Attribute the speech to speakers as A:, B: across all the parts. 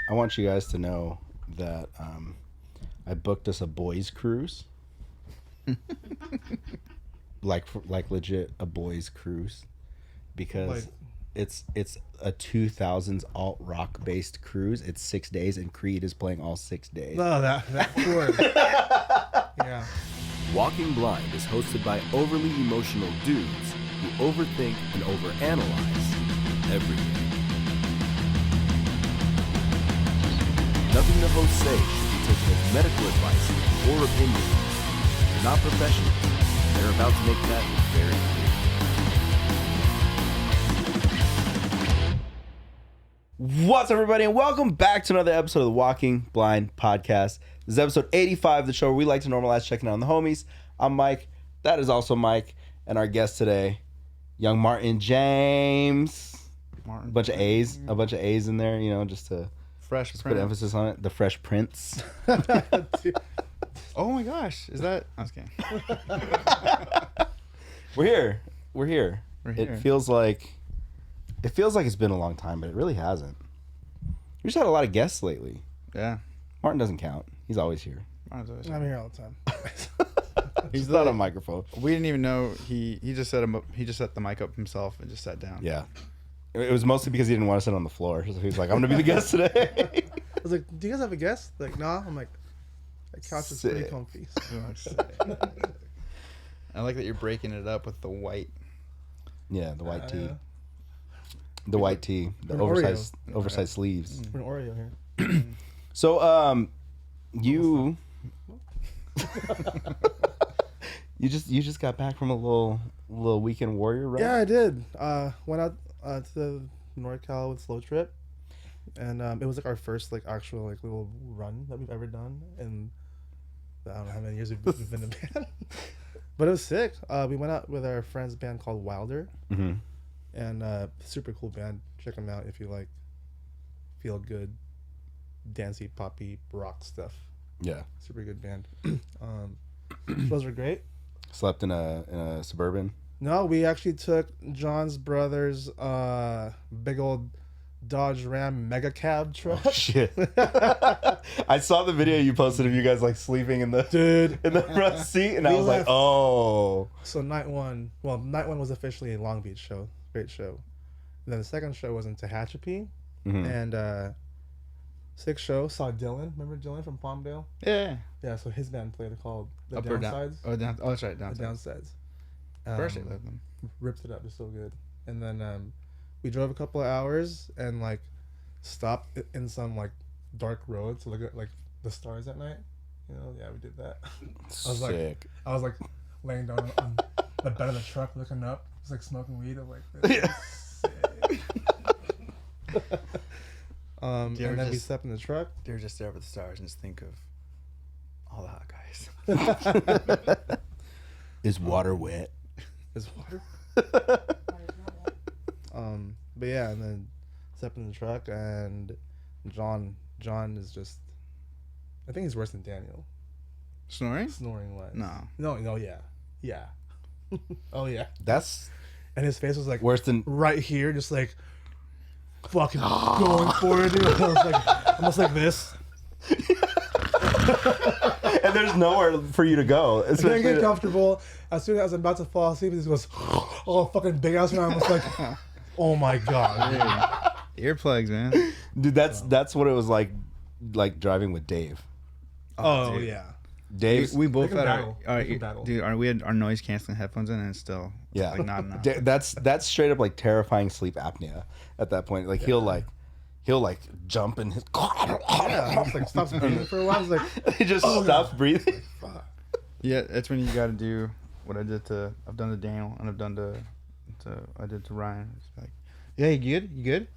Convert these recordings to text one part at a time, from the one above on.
A: I want you guys to know that I booked us a boys' cruise. like legit a boys' cruise. Because it's a 2000s alt rock based cruise. It's 6 days and Creed is playing all 6 days.
B: No, that sure. Yeah.
C: Walking Blind is hosted by overly emotional dudes who overthink and overanalyze everything. Nothing the hosts say should be taken as medical advice or opinion. They're not professionals. They're about to make that very clear.
A: What's up, everybody, and welcome back to another episode of the Walking Blind Podcast. This is episode 85 of the show where we like to normalize checking out on the homies. I'm Mike. That is also Mike. And our guest today, young Martin James. A bunch of A's in there, you know, just to put emphasis on it. The Fresh Prince.
D: Oh my gosh, is that? I was kidding.
A: We're here. It feels like it's been a long time, but it really hasn't. We just had a lot of guests lately.
D: Yeah.
A: Martin doesn't count. He's always here.
B: I'm here all the time.
A: He's not on microphone.
D: We didn't even know he just set the mic up himself and just sat down.
A: Yeah. It was mostly because he didn't want to sit on the floor. So he was like, I'm going to be the guest today.
B: I was like, do you guys have a guest? Like, nah. I'm like, that couch is pretty comfy.
D: I like that you're breaking it up with the white.
A: Yeah, the white tee. The white tee. The oversized sleeves.
B: We're an Oreo here.
A: So, you just got back from a little weekend warrior, right?
B: Yeah, I did. Went out to NorCal with Slow Trip, and it was like our first like actual like little run that we've ever done, and I don't know how many years we've been in a band, but it was sick. We went out with our friend's band called Wilder, and super cool band. Check them out if you like feel good, dancey, poppy rock stuff.
A: Yeah,
B: super good band. Those were great.
A: Slept in a Suburban.
B: No, we actually took John's brother's big old Dodge Ram mega cab truck.
A: Oh, shit. I saw the video you posted of you guys like sleeping in the front seat, and I was like, oh.
B: So night one was officially a Long Beach show, great show. And then the second show was in Tehachapi, and sixth show saw Dylan. Remember Dylan from Palmdale?
D: Yeah.
B: Yeah. So his band played called The
D: Up or
B: Downsides.
D: Down. Oh, that's right.
B: The Downsides.
D: First I loved them.
B: Ripped it up. It's so good. And then we drove a couple of hours and like stopped in some like dark road to look at like the stars at night. You know, yeah, we did that. I was like laying down on the bed of the truck looking up. It's like smoking weed. I'm like, this is sick. And then we stepped in the truck.
D: They were just there with the stars and just think of all the hot guys.
A: Is water wet?
B: Is water? But yeah, and then stepped in the truck, and John is just, I think he's worse than Daniel.
D: Snoring
B: wise.
D: No,
B: yeah. Oh yeah. And his face was like
A: worse than
B: right here, just like fucking going for it, dude. I was like almost like this.
A: And there's nowhere for you to go.
B: I didn't get comfortable. As soon as I'm about to fall asleep, he goes, oh, fucking big ass, and I was like, oh my god.
D: Earplugs, man.
A: Dude, that's what it was like driving with Dave.
B: Oh yeah.
A: Dave,
D: we both had our
B: dude.
D: We had our noise canceling headphones in, and it's still like not enough.
A: That's straight up like terrifying sleep apnea at that point. Like he'll jump and his
B: like stops breathing for a while. I was like,
A: he just stops breathing.
D: Yeah, that's when you got to do what I've done to Daniel, and I did to Ryan. It's like, yeah, you good?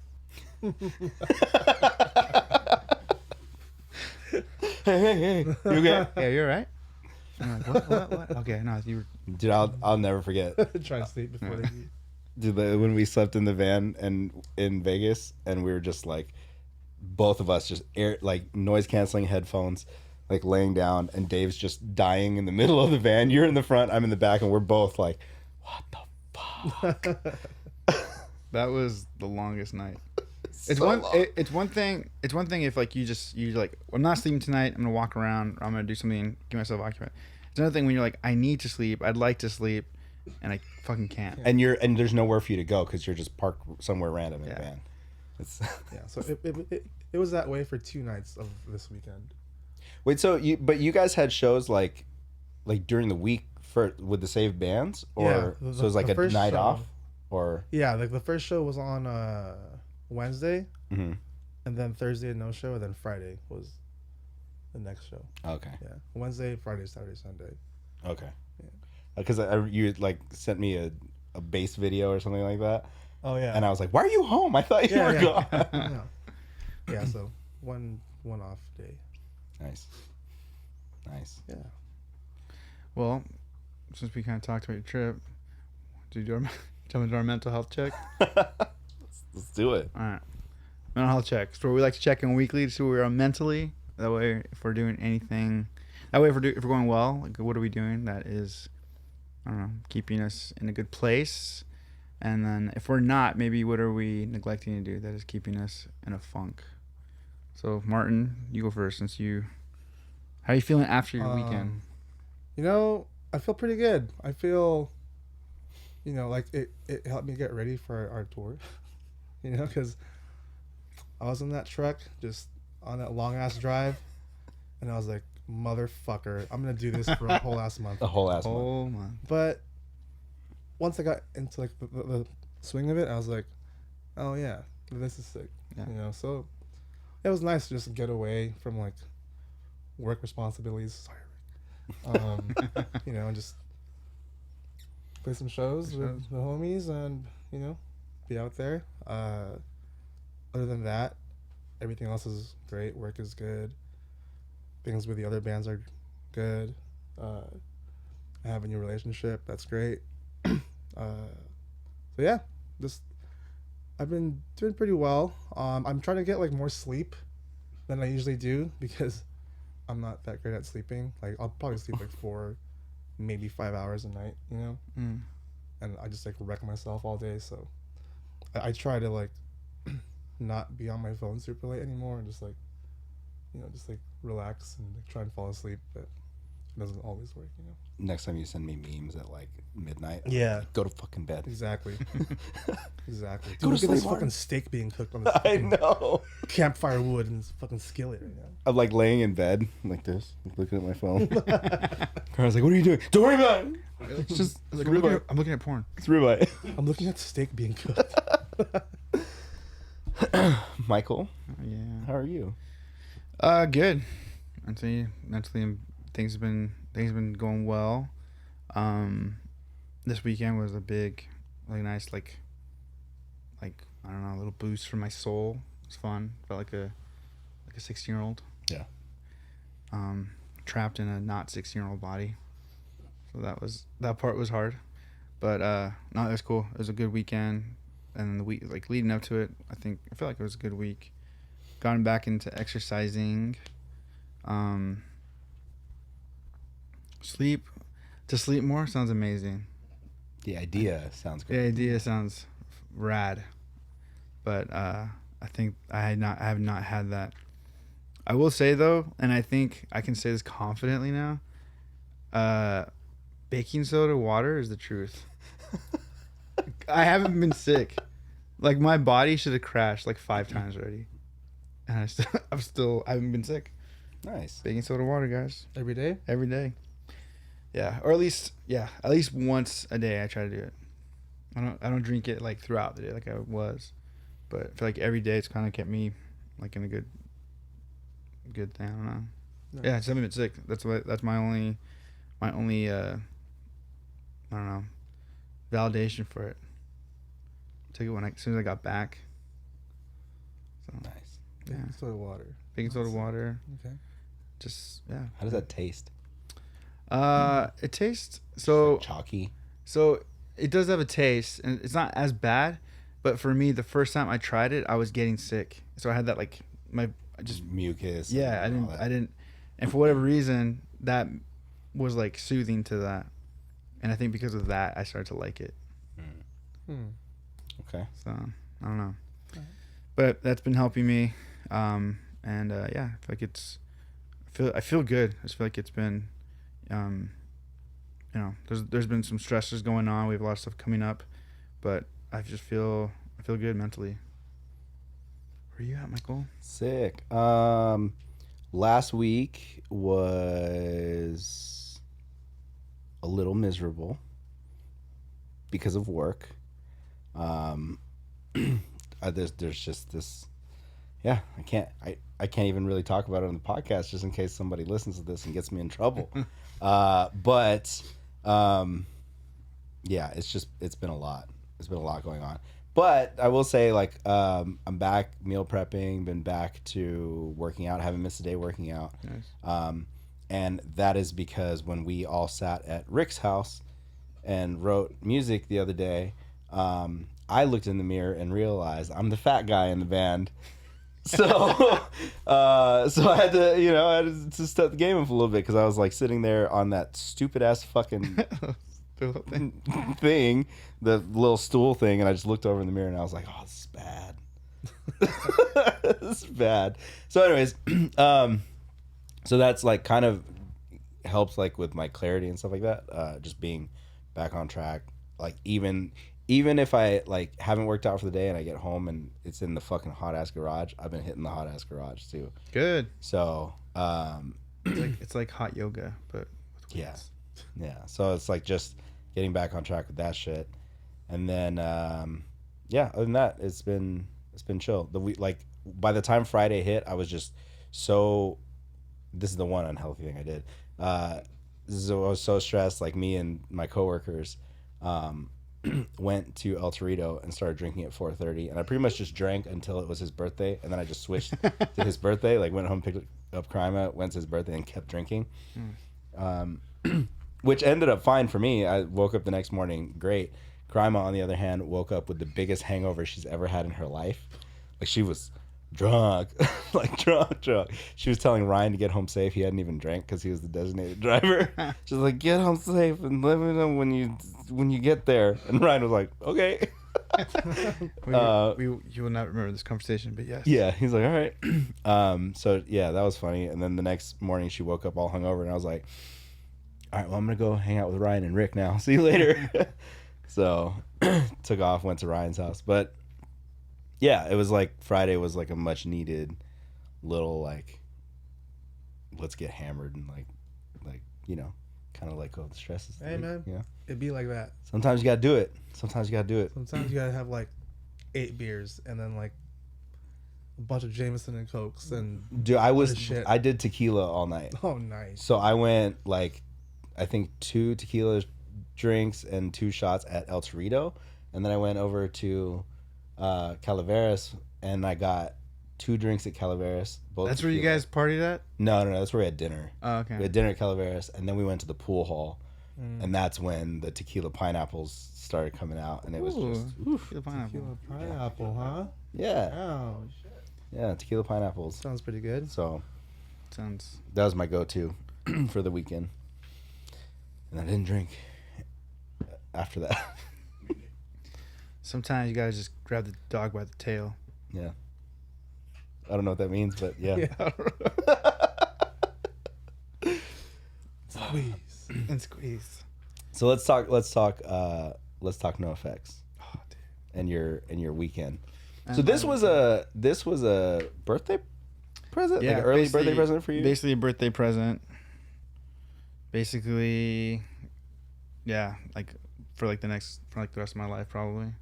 D: Hey, you okay? Yeah, you're right. I'm like, what? Okay, no, you were...
A: Dude, I'll never forget.
B: Try to sleep before they eat.
A: Dude, when we slept in the van and in Vegas, and we were just like, both of us just noise canceling headphones, like laying down, and Dave's just dying in the middle of the van. You're in the front, I'm in the back, and we're both like, what the fuck?
D: That was the longest night. It's
A: so
D: one.
A: long.
D: It's one thing. It's one thing if like you like, I'm not sleeping tonight. I'm gonna walk around. Or I'm gonna do something. Get myself occupied. It's another thing when you're like, I need to sleep. I'd like to sleep, and I fucking can't.
A: And there's nowhere for you to go because you're just parked somewhere random in a van. It's
B: Yeah, so it was that way for 2 nights of this weekend.
A: Wait, so you guys had shows like during the week with the saved bands, or
B: Yeah,
A: so it was like
B: the
A: a
B: first
A: night
B: show.
A: off, or
B: Yeah, like the first show was on Wednesday,
A: Mhm.
B: and then Thursday no show, and then Friday was the next show.
A: Okay,
B: Yeah, Wednesday, Friday, Saturday, Sunday.
A: okay, because you like sent me a bass video or something like that,
B: Oh yeah,
A: and I was like, why are you home? I thought you were gone.
B: yeah. Yeah, so one off day.
A: Nice.
B: Yeah.
D: Well, since we kind of talked about your trip, do you tell me to do our mental health check?
A: Let's do it.
D: All right. Mental health check. It's where we like to check in weekly to see where we are mentally. That way, if we're doing anything, that way if we're going well, like what are we doing that is, I don't know, keeping us in a good place. And then if we're not, maybe what are we neglecting to do that is keeping us in a funk? So Martin, you go first how are you feeling after your weekend?
B: You know, I feel pretty good. I feel, like it helped me get ready for our tour. Because I was in that truck just on that long ass drive, and I was like, motherfucker, I'm gonna do this for a whole ass month.
A: The whole ass month.
D: Oh my.
B: But once I got into like the swing of it, I was like, oh yeah, this is sick.
D: Yeah.
B: So it was nice to just get away from like work responsibilities. Sorry. And just play some shows with the homies and, be out there. Other than that, everything else is great. Work is good. Things with the other bands are good. I have a new relationship. That's great. So yeah, I've been doing pretty well. I'm trying to get like more sleep than I usually do because I'm not that great at sleeping. Like I'll probably sleep like 4, maybe 5 hours a night, and I just like wreck myself all day. So I try to like not be on my phone super late anymore and just like, just like relax and like, try and fall asleep, but it doesn't always work,
A: Next time you send me memes at like midnight,
B: Yeah.
A: go to fucking bed.
B: Exactly. Exactly. Dude,
A: Go to
B: look at this
A: sleep,
B: fucking
A: Martin.
B: steak being cooked on this
A: I
B: fucking
A: know.
B: campfire wood in this fucking skillet right now.
A: I'm like laying in bed like this, looking at my phone. I was like, "What are you doing? Don't worry about it. It's just
D: Like,
A: ribeye.
D: I'm looking at porn.
A: It's ribeye."
B: I'm looking at the steak being cooked.
A: Michael,
D: Yeah.
A: how are you?
D: Good. Mentally, things have been going well. This weekend was a big, really nice, like I don't know, a little boost for my soul. It was fun. Felt like a 16-year-old.
A: Yeah.
D: Trapped in a not 16-year-old body. So that part was hard, but no, it was cool. It was a good weekend, and the week like leading up to it, I feel like it was a good week. Gotten back into exercising. To sleep more sounds amazing.
A: The idea sounds
D: The
A: good.
D: idea sounds rad, but I think I have not had that. I will say though, and I think I can say this confidently now. Baking soda water is the truth. I haven't been sick. Like my body should have crashed like 5 times already, and I haven't been sick.
A: Nice.
D: Baking soda water, guys,
B: Every day?
D: every day. Yeah, or at least once a day I try to do it. I don't drink it like throughout the day like I was, but I feel like every day it's kind of kept me like in a good thing. I don't know.
B: Nice.
D: Yeah, I just haven't been sick. That's my only I don't know, validation for it. Took it as soon as I got back. So
A: Nice.
D: yeah,
B: Soda water.
D: baking soda
B: Awesome.
D: water.
B: Okay.
D: Just yeah.
A: How does that taste?
D: It tastes so.
A: Chalky.
D: So it does have a taste, and it's not as bad. But for me, the first time I tried it, I was getting sick. So I had that like
A: Just mucus.
D: yeah.
A: and all
D: I
A: that.
D: didn't, and for whatever reason, that was like soothing to that, and I think because of that, I started to like it.
B: Hmm.
A: Okay.
D: So I don't know, but that's been helping me. And yeah, I feel like I feel good. I just feel like it's been, there's been some stresses going on. We have a lot of stuff coming up, but I feel good mentally. Where are you at, Michael?
A: Sick. Last week was a little miserable because of work. There's just this. Yeah, I can't even really talk about it on the podcast just in case somebody listens to this and gets me in trouble. But yeah, it's been a lot. There's been a lot going on. But I will say, like, I'm back meal prepping, been back to working out, haven't missed a day working out.
D: Nice.
A: And that is because when we all sat at Rick's house and wrote music the other day, I looked in the mirror and realized I'm the fat guy in the band. So I had to step the game up a little bit because I was like sitting there on that stupid ass fucking thing, the little stool thing, and I just looked over in the mirror and I was like, oh, this is bad. This is bad. So anyways, so that's like kind of helps like with my clarity and stuff like that, just being back on track. Like even if I like haven't worked out for the day and I get home and it's in the fucking hot ass garage, I've been hitting the hot ass garage too.
D: Good.
A: So
D: it's like hot yoga, but with
A: weights. Yeah. So it's like just getting back on track with that shit, and then yeah. Other than that, it's been chill. Like by the time Friday hit, I was just so. This is the one unhealthy thing I did. I was so stressed. Like me and my coworkers. Went to El Torito and started drinking at 4:30, and I pretty much just drank until it was his birthday, and then I just switched to his birthday. Like went home, picked up Crima, went to his birthday, and kept drinking, which ended up fine for me. I woke up the next morning great. Crima, on the other hand, woke up with the biggest hangover she's ever had in her life. Like she was drunk, like drunk. She was telling Ryan to get home safe. He hadn't even drank because he was the designated driver. She's like, get home safe and let me know when you get there. And Ryan was like, okay.
D: You will not remember this conversation, but yes.
A: Yeah, he's like, all right. So yeah, that was funny. And then the next morning she woke up all hungover, and I was like, all right, well, I'm gonna go hang out with Ryan and Rick now. See you later. So took off, went to Ryan's house, but. Yeah, it was like Friday was like a much needed little like let's get hammered and like kind of like go the stresses.
B: Hey man,
A: yeah,
B: it'd be like that.
A: Sometimes you gotta do it. Sometimes you gotta have
B: like 8 beers and then like a bunch of Jameson and Cokes and
A: dude, I did tequila all night.
B: Oh, nice.
A: So I went like I think 2 tequila drinks and 2 shots at El Torito, and then I went over to Calaveras, and I got 2 drinks at Calaveras.
D: That's tequila. Where you guys partied at?
A: No, that's where we had dinner.
D: Oh, okay.
A: We had dinner at Calaveras, and then we went to the pool hall, and that's when the tequila pineapples started coming out, and it was just
D: tequila
B: pineapple, huh?
A: Yeah.
B: Oh,
A: yeah, tequila pineapples.
B: Sounds pretty good.
A: So, that was my go-to for the weekend, and I didn't drink after that.
D: Sometimes you gotta just grab the dog by the tail.
A: Yeah. I don't know what that means, but yeah.
B: Squeeze and squeeze.
A: So let's talk NOFX.
D: Oh, dude.
A: And your weekend. So this was a birthday present?
D: Yeah,
A: like an early birthday present for you?
D: Basically a birthday present. Basically, yeah, like for the rest of my life probably.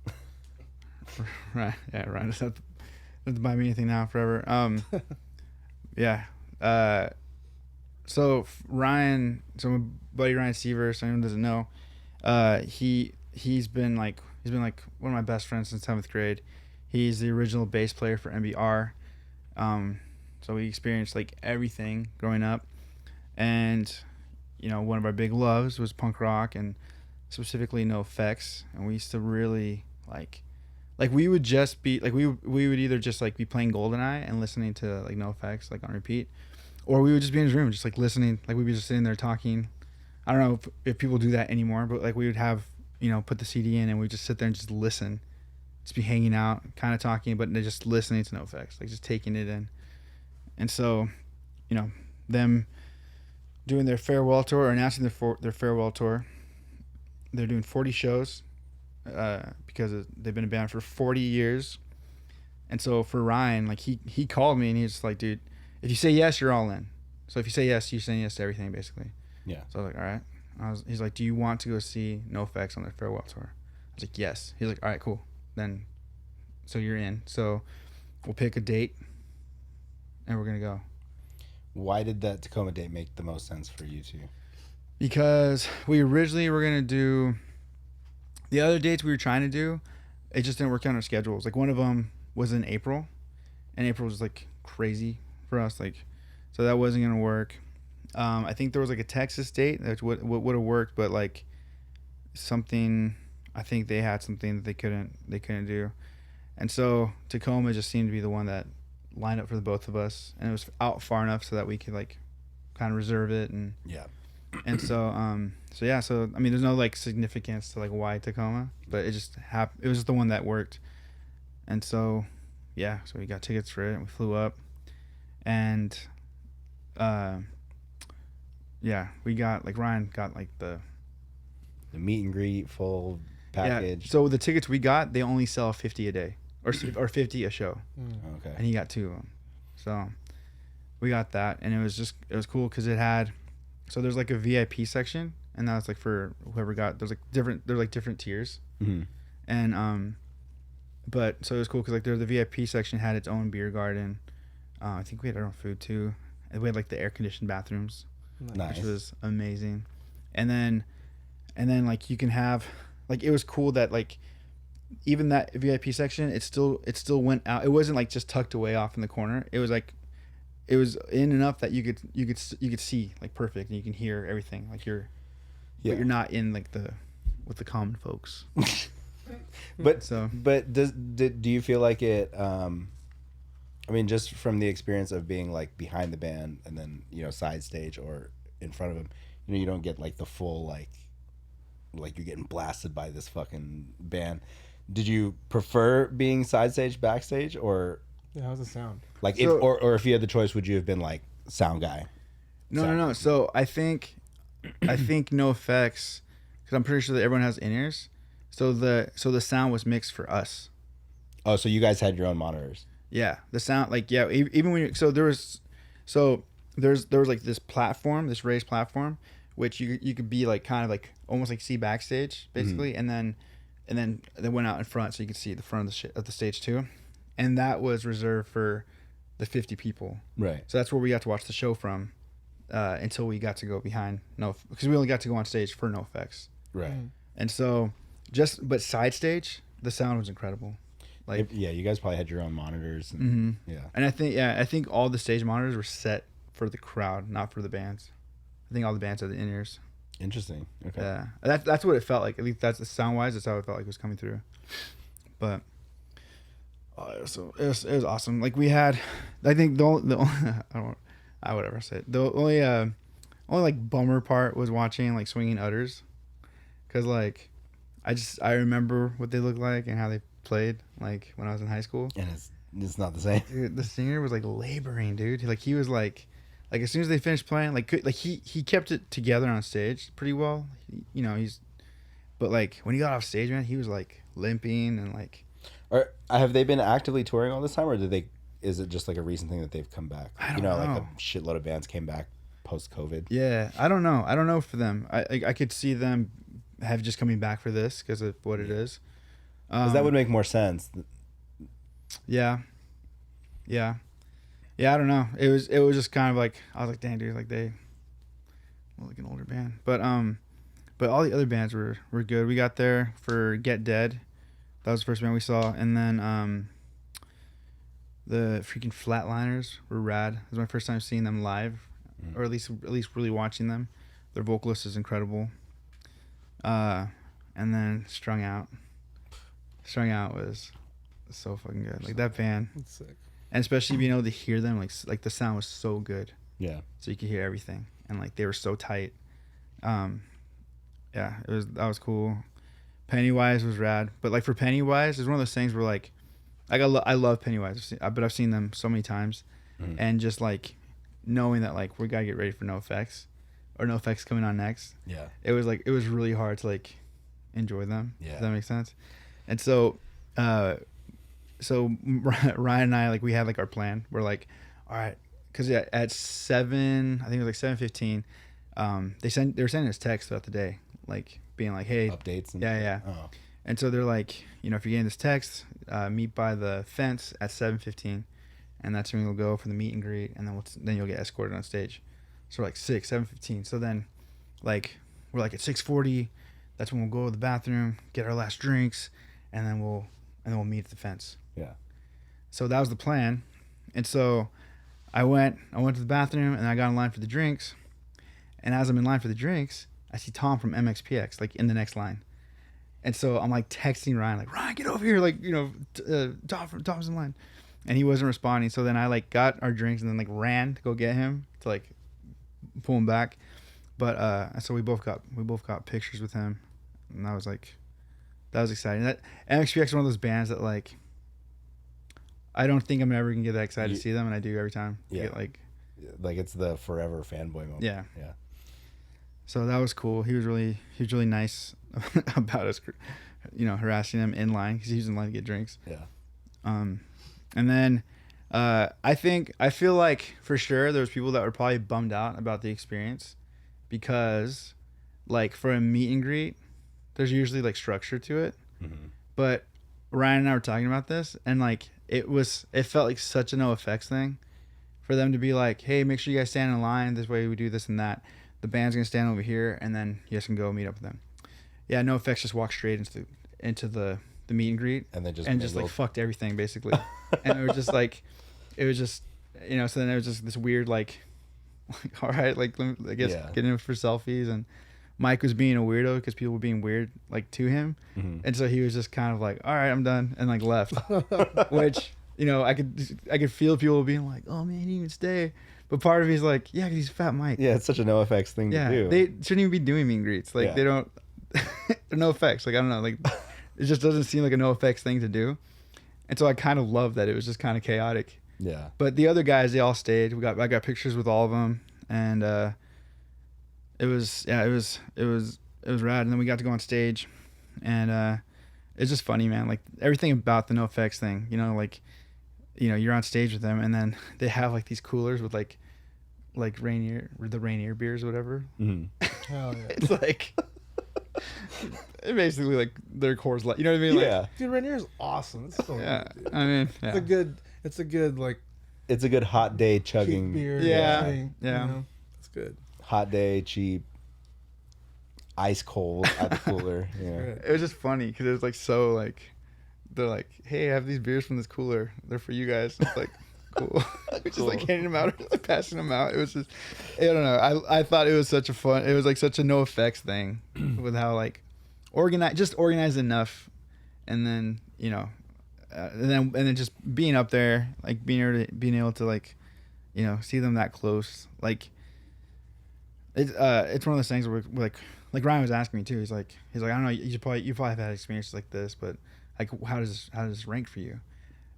D: Right. Yeah, Ryan doesn't have to buy me anything now forever. Yeah. So my buddy Ryan Seaver, so anyone doesn't know, he's been like one of my best friends since 7th grade. He's the original bass player for NBR. So we experienced like everything growing up, and one of our big loves was punk rock, and specifically NOFX, and we used to really like we would just be like we would either just like be playing GoldenEye and listening to like NOFX like on repeat, or we would just be in his room just like listening, like we'd be just sitting there talking. I don't know if people do that anymore, but like we would have put the CD in and we'd just sit there and just listen just be hanging out, kind of talking, but they're just listening to NOFX, like just taking it in. And so, you know, them doing their farewell tour, or announcing their farewell tour. They're doing 40 shows because they've been a band for 40 years. And so for Ryan, like he called me and he was just like, dude, if you say yes, you're all in. So if you say yes, you're saying yes to everything, basically.
A: Yeah.
D: So I was like, all right. He's like, do you want to go see NOFX on their farewell tour? I was like, yes. He's like, all right, cool. Then, so you're in. So we'll pick a date and we're going to go.
A: Why did that Tacoma date make the most sense for you two?
D: Because we originally were going to do the other dates we were trying to do. It just didn't work out on our schedules. Like one of them was in April, and April was like crazy for us. Like, so that wasn't going to work. I think there was like a Texas date that would have worked, but like something, I think they had something that they couldn't do. And so Tacoma just seemed to be the one that lined up for the both of us, and it was out far enough so that we could like kind of reserve it. And
A: Yeah.
D: And so I mean, there's no like significance to like why Tacoma, but it just happened. It was just the one that worked. And so, yeah, so we got tickets for it and we flew up, and yeah, we got like Ryan got like the
A: meet and greet full package.
D: Yeah, so the tickets we got, they only sell 50 a day or 50 a show.
A: Okay.
D: And he got 2 of them. So we got that, and it was cool because it had, so there's like a VIP section, and that's like for whoever got, there's like different tiers.
A: Mm-hmm.
D: And but so it was cool because like the VIP section had its own beer garden. I think we had our own food too, and we had like the air conditioned bathrooms,
A: Nice.
D: which was amazing. And then like you can have, like, it was cool that like even that VIP section, it still went out. It wasn't like just tucked away off in the corner. It was like, it was in enough that you could see like perfect, and you can hear everything. Like but you're not in like with the common folks.
A: But
D: So,
A: do you feel like it? I mean, just from the experience of being like behind the band and then side stage or in front of them, you don't get like the full like you're getting blasted by this fucking band. Did you prefer being side stage, backstage, or
B: Yeah, how's the sound?
A: like
D: So-
A: or if you had the choice, would you have been like sound guy?
D: no. So I think NOFX, because I'm pretty sure that everyone has in-ears. So the sound was mixed for us.
A: Oh, so you guys had your own monitors.
D: Yeah, the sound, like, yeah, even when there was like this platform, this raised platform, which you could be like kind of like almost like see backstage basically, and then they went out in front so you could see the front of the stage too, and that was reserved for the 50 people.
A: Right.
D: So that's where we got to watch the show from, until we got to go behind because we only got to go on stage for NOFX.
A: Right.
D: And so but side stage, the sound was incredible. Like,
A: Yeah, you guys probably had your own monitors. And, Yeah.
D: and I think all the stage monitors were set for the crowd, not for the bands. I think all the bands had the in-ears.
A: Interesting. Okay.
D: Yeah, that's what it felt like. At least that's the sound wise. That's how it felt like it was coming through. But it was awesome. Like we had, I think the only whatever I said. The only like bummer part was watching like Swinging Utters, because like I remember what they looked like and how they played like when I was in high school.
A: And it's not the same.
D: Dude, the singer was like laboring, dude. Like he was like as soon as they finished playing, like he kept it together on stage pretty well. But like when he got off stage, man, he was like limping and like.
A: Or have they been actively touring all this time, or is it just like a recent thing that they've come back?
D: I don't know.
A: Like a shitload of bands came back post COVID.
D: Yeah, I don't know for them. I could see them have just coming back for this because of what it is.
A: Because that would make more sense.
D: Yeah. I don't know. It was just kind of like, I was like, dang, dude, like they were like an older band. But all the other bands were good. We got there for Get Dead. That was the first band we saw, and then the freaking Flatliners were rad. It was my first time seeing them live, or at least really watching them. Their vocalist is incredible. And then Strung Out was so fucking good. Like that band,
B: That's sick.
D: and especially being able to hear them, like the sound was so good.
A: Yeah.
D: So you could hear everything, and like they were so tight. Yeah, that was cool. Pennywise was rad, but like for Pennywise, it's one of those things where like I love Pennywise, but I've seen them so many times, and just like knowing that like we gotta get ready for NOFX, or NOFX coming on next.
A: Yeah.
D: It was really hard to like enjoy them.
A: Yeah.
D: Does that make sense? And so, Ryan and I, like, we had like our plan. We're like, all right, because at 7, I think it was like 7:15, they were sending us texts throughout the day, like being like, hey,
A: Updates. And
D: yeah.
A: Oh.
D: And so they're like, if you're getting this text, meet by the fence at 7:15, and that's when we'll go for the meet and greet, and then you'll get escorted on stage. So we're like 7:15. So then, like, we're like at 6:40. That's when we'll go to the bathroom, get our last drinks, and then we'll meet at the fence.
A: Yeah.
D: So that was the plan. And so I went to the bathroom, and I got in line for the drinks. And as I'm in line for the drinks, I see Tom from MXPX like in the next line. And so I'm like texting Ryan, like, Ryan, get over here, like, Tom's in line, and he wasn't responding. So then I like got our drinks and then like ran to go get him to like pull him back. But so we both got pictures with him, and that was exciting. That MXPX is one of those bands that like I don't think I'm ever gonna get that excited to see them, and I do every time.
A: Yeah.
D: Like
A: it's the forever fanboy moment.
D: Yeah.
A: Yeah.
D: So that was cool. He was really nice about us, harassing him in line because he was in line to get drinks.
A: Yeah.
D: And then I feel like for sure there was people that were probably bummed out about the experience because, like, for a meet and greet, there's usually like structure to it.
A: Mm-hmm.
D: But Ryan and I were talking about this, and like it felt like such a NOFX thing for them to be like, hey, make sure you guys stand in line. This way we do this and that. The band's gonna stand over here, and then you guys can go meet up with them. Yeah, NOFX just walked straight into the meet and greet,
A: and then just
D: like fucked everything basically. And it was just so then it was just this weird like all right, like I guess getting him for selfies, and Mike was being a weirdo because people were being weird like to him, and so he was just kind of like, all right, I'm done, and like left, which I could feel people being like, oh man, he didn't even stay. But part of me is like, yeah, because he's Fat Mike.
A: Yeah, it's such a NOFX thing to do.
D: They shouldn't even be doing meet and greets. Like, they don't... NOFX. Like, I don't know. Like, it just doesn't seem like a NOFX thing to do. And so I kind of love that it was just kind of chaotic.
A: Yeah.
D: But the other guys, they all stayed. I got pictures with all of them. And it was rad. And then we got to go on stage. And it's just funny, man. Like, everything about the NOFX thing, you're on stage with them, and then they have like these coolers with like Rainier beers or whatever.
A: Mm-hmm.
B: Hell yeah.
D: It's like it basically like their Coors Light. You know what I mean?
A: Yeah.
D: Like,
B: Dude, Rainier is awesome. It's so
D: yeah.
B: good, dude.
D: I mean, yeah.
B: It's a good like
A: It's a good hot day
B: cheap
A: chugging
B: beer.
D: Yeah.
B: Thing,
D: Yeah.
B: It's good.
A: hot day, cheap, ice cold at the cooler. Yeah.
D: It was just funny because it was like so like they're like, hey, I have these beers from this cooler. They're for you guys. It's like cool. Just like handing them out, like passing them out. It was just, I don't know. I thought it was such a fun. It was like such a NOFX thing with how like organized enough, and then and then just being up there, like being able to like, see them that close. Like it's one of those things where like Ryan was asking me too. He's like I don't know. You probably have had experiences like this, but like how does this rank for you?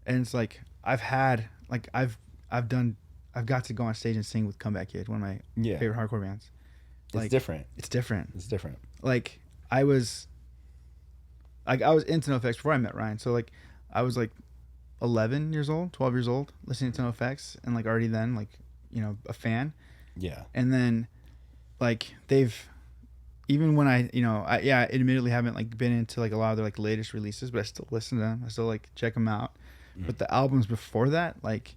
D: And it's like I've got to go on stage and sing with Comeback Kid, one of my favorite hardcore bands. Like,
A: It's different.
D: It's different. Like I was into NOFX before I met Ryan. So like I was like 12 years old, listening to NOFX, and like already then like a fan.
A: Yeah.
D: And then like they've, even when I admittedly haven't like been into like a lot of their like latest releases, but I still listen to them. I still like check them out. Mm-hmm. But the albums before that, like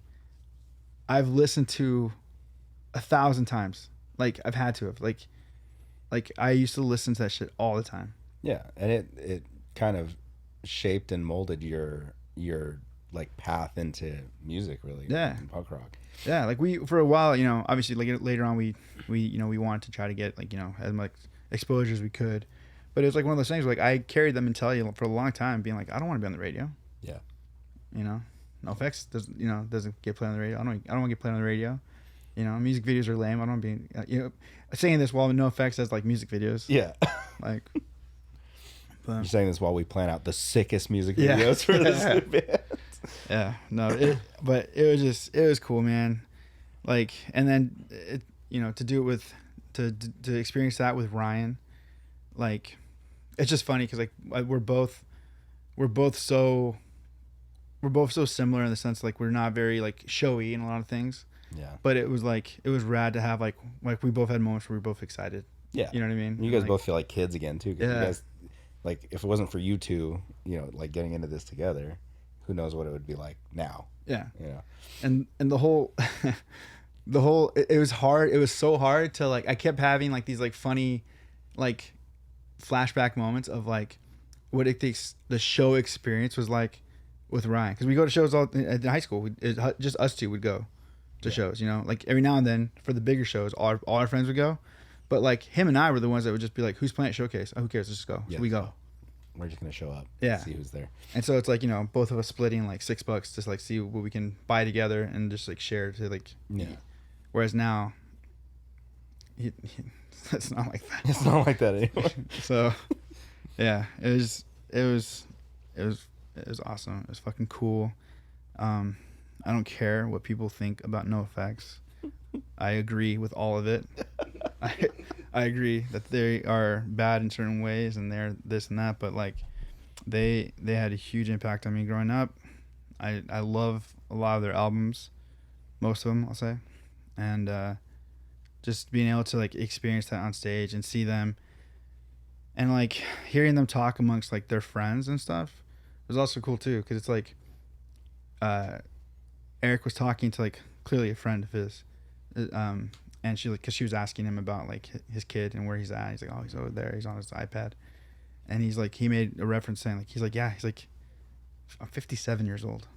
D: I've listened to 1,000 times. Like I've had to have like I used to listen to that shit all the time.
A: Yeah, and it kind of shaped and molded your like path into music, really.
D: Yeah.
A: Punk rock.
D: Yeah, like we for a while, obviously like later on we wanted to try to get like as much exposure as we could, but it was like one of those things where, like I carried them mentality for a long time, being like, I don't want to be on the radio.
A: Yeah.
D: NOFX doesn't get played on the radio. I don't want to get played on the radio. Music videos are lame. I don't want to be saying this while NOFX has like music videos.
A: Yeah.
D: Like, them.
A: You're saying this while we plan out the sickest music
D: Yeah.
A: videos for this band.
D: Yeah, no, but it was cool, man. Like, and then to do it with to experience that with Ryan, like, it's just funny because like we're both so similar in the sense like we're not very like showy in a lot of things.
A: Yeah.
D: But it was rad to have like we both had moments where we were both excited.
A: Yeah.
D: You know what I mean?
A: You guys
D: like,
A: both feel like kids again too. 'Cause
D: Yeah.
A: You guys, like, if it wasn't for you two, like getting into this together, who knows what it would be like now?
D: Yeah.
A: You
D: And the whole it was hard. It was so hard to like. I kept having like these like funny, like, flashback moments of like what the show experience was like with Ryan, because we go to shows all in high school. Just us two would go to shows. Like every now and then for the bigger shows, all our friends would go. But like him and I were the ones that would just be like, "Who's playing at Showcase? Oh, who cares? Let's just go." So we go.
A: We're just gonna show up.
D: Yeah.
A: See who's there.
D: And so it's like both of us splitting like $6 to like see what we can buy together and just like share to like.
A: Yeah.
D: Whereas now, it's not like that.
A: It's not like that anymore.
D: So, yeah, it was awesome. It was fucking cool. I don't care what people think about NOFX. I agree with all of it. I agree that they are bad in certain ways and they're this and that, but like they had a huge impact on me growing up. I love a lot of their albums, most of them I'll say, and just being able to like experience that on stage and see them and like hearing them talk amongst like their friends and stuff was also cool too, because it's like Eric was talking to like clearly a friend of his, and because she was asking him about like his kid and where he's at. He's like, oh, he's over there, he's on his iPad, and he's like, he made a reference saying like, he's like, I'm 57 years old.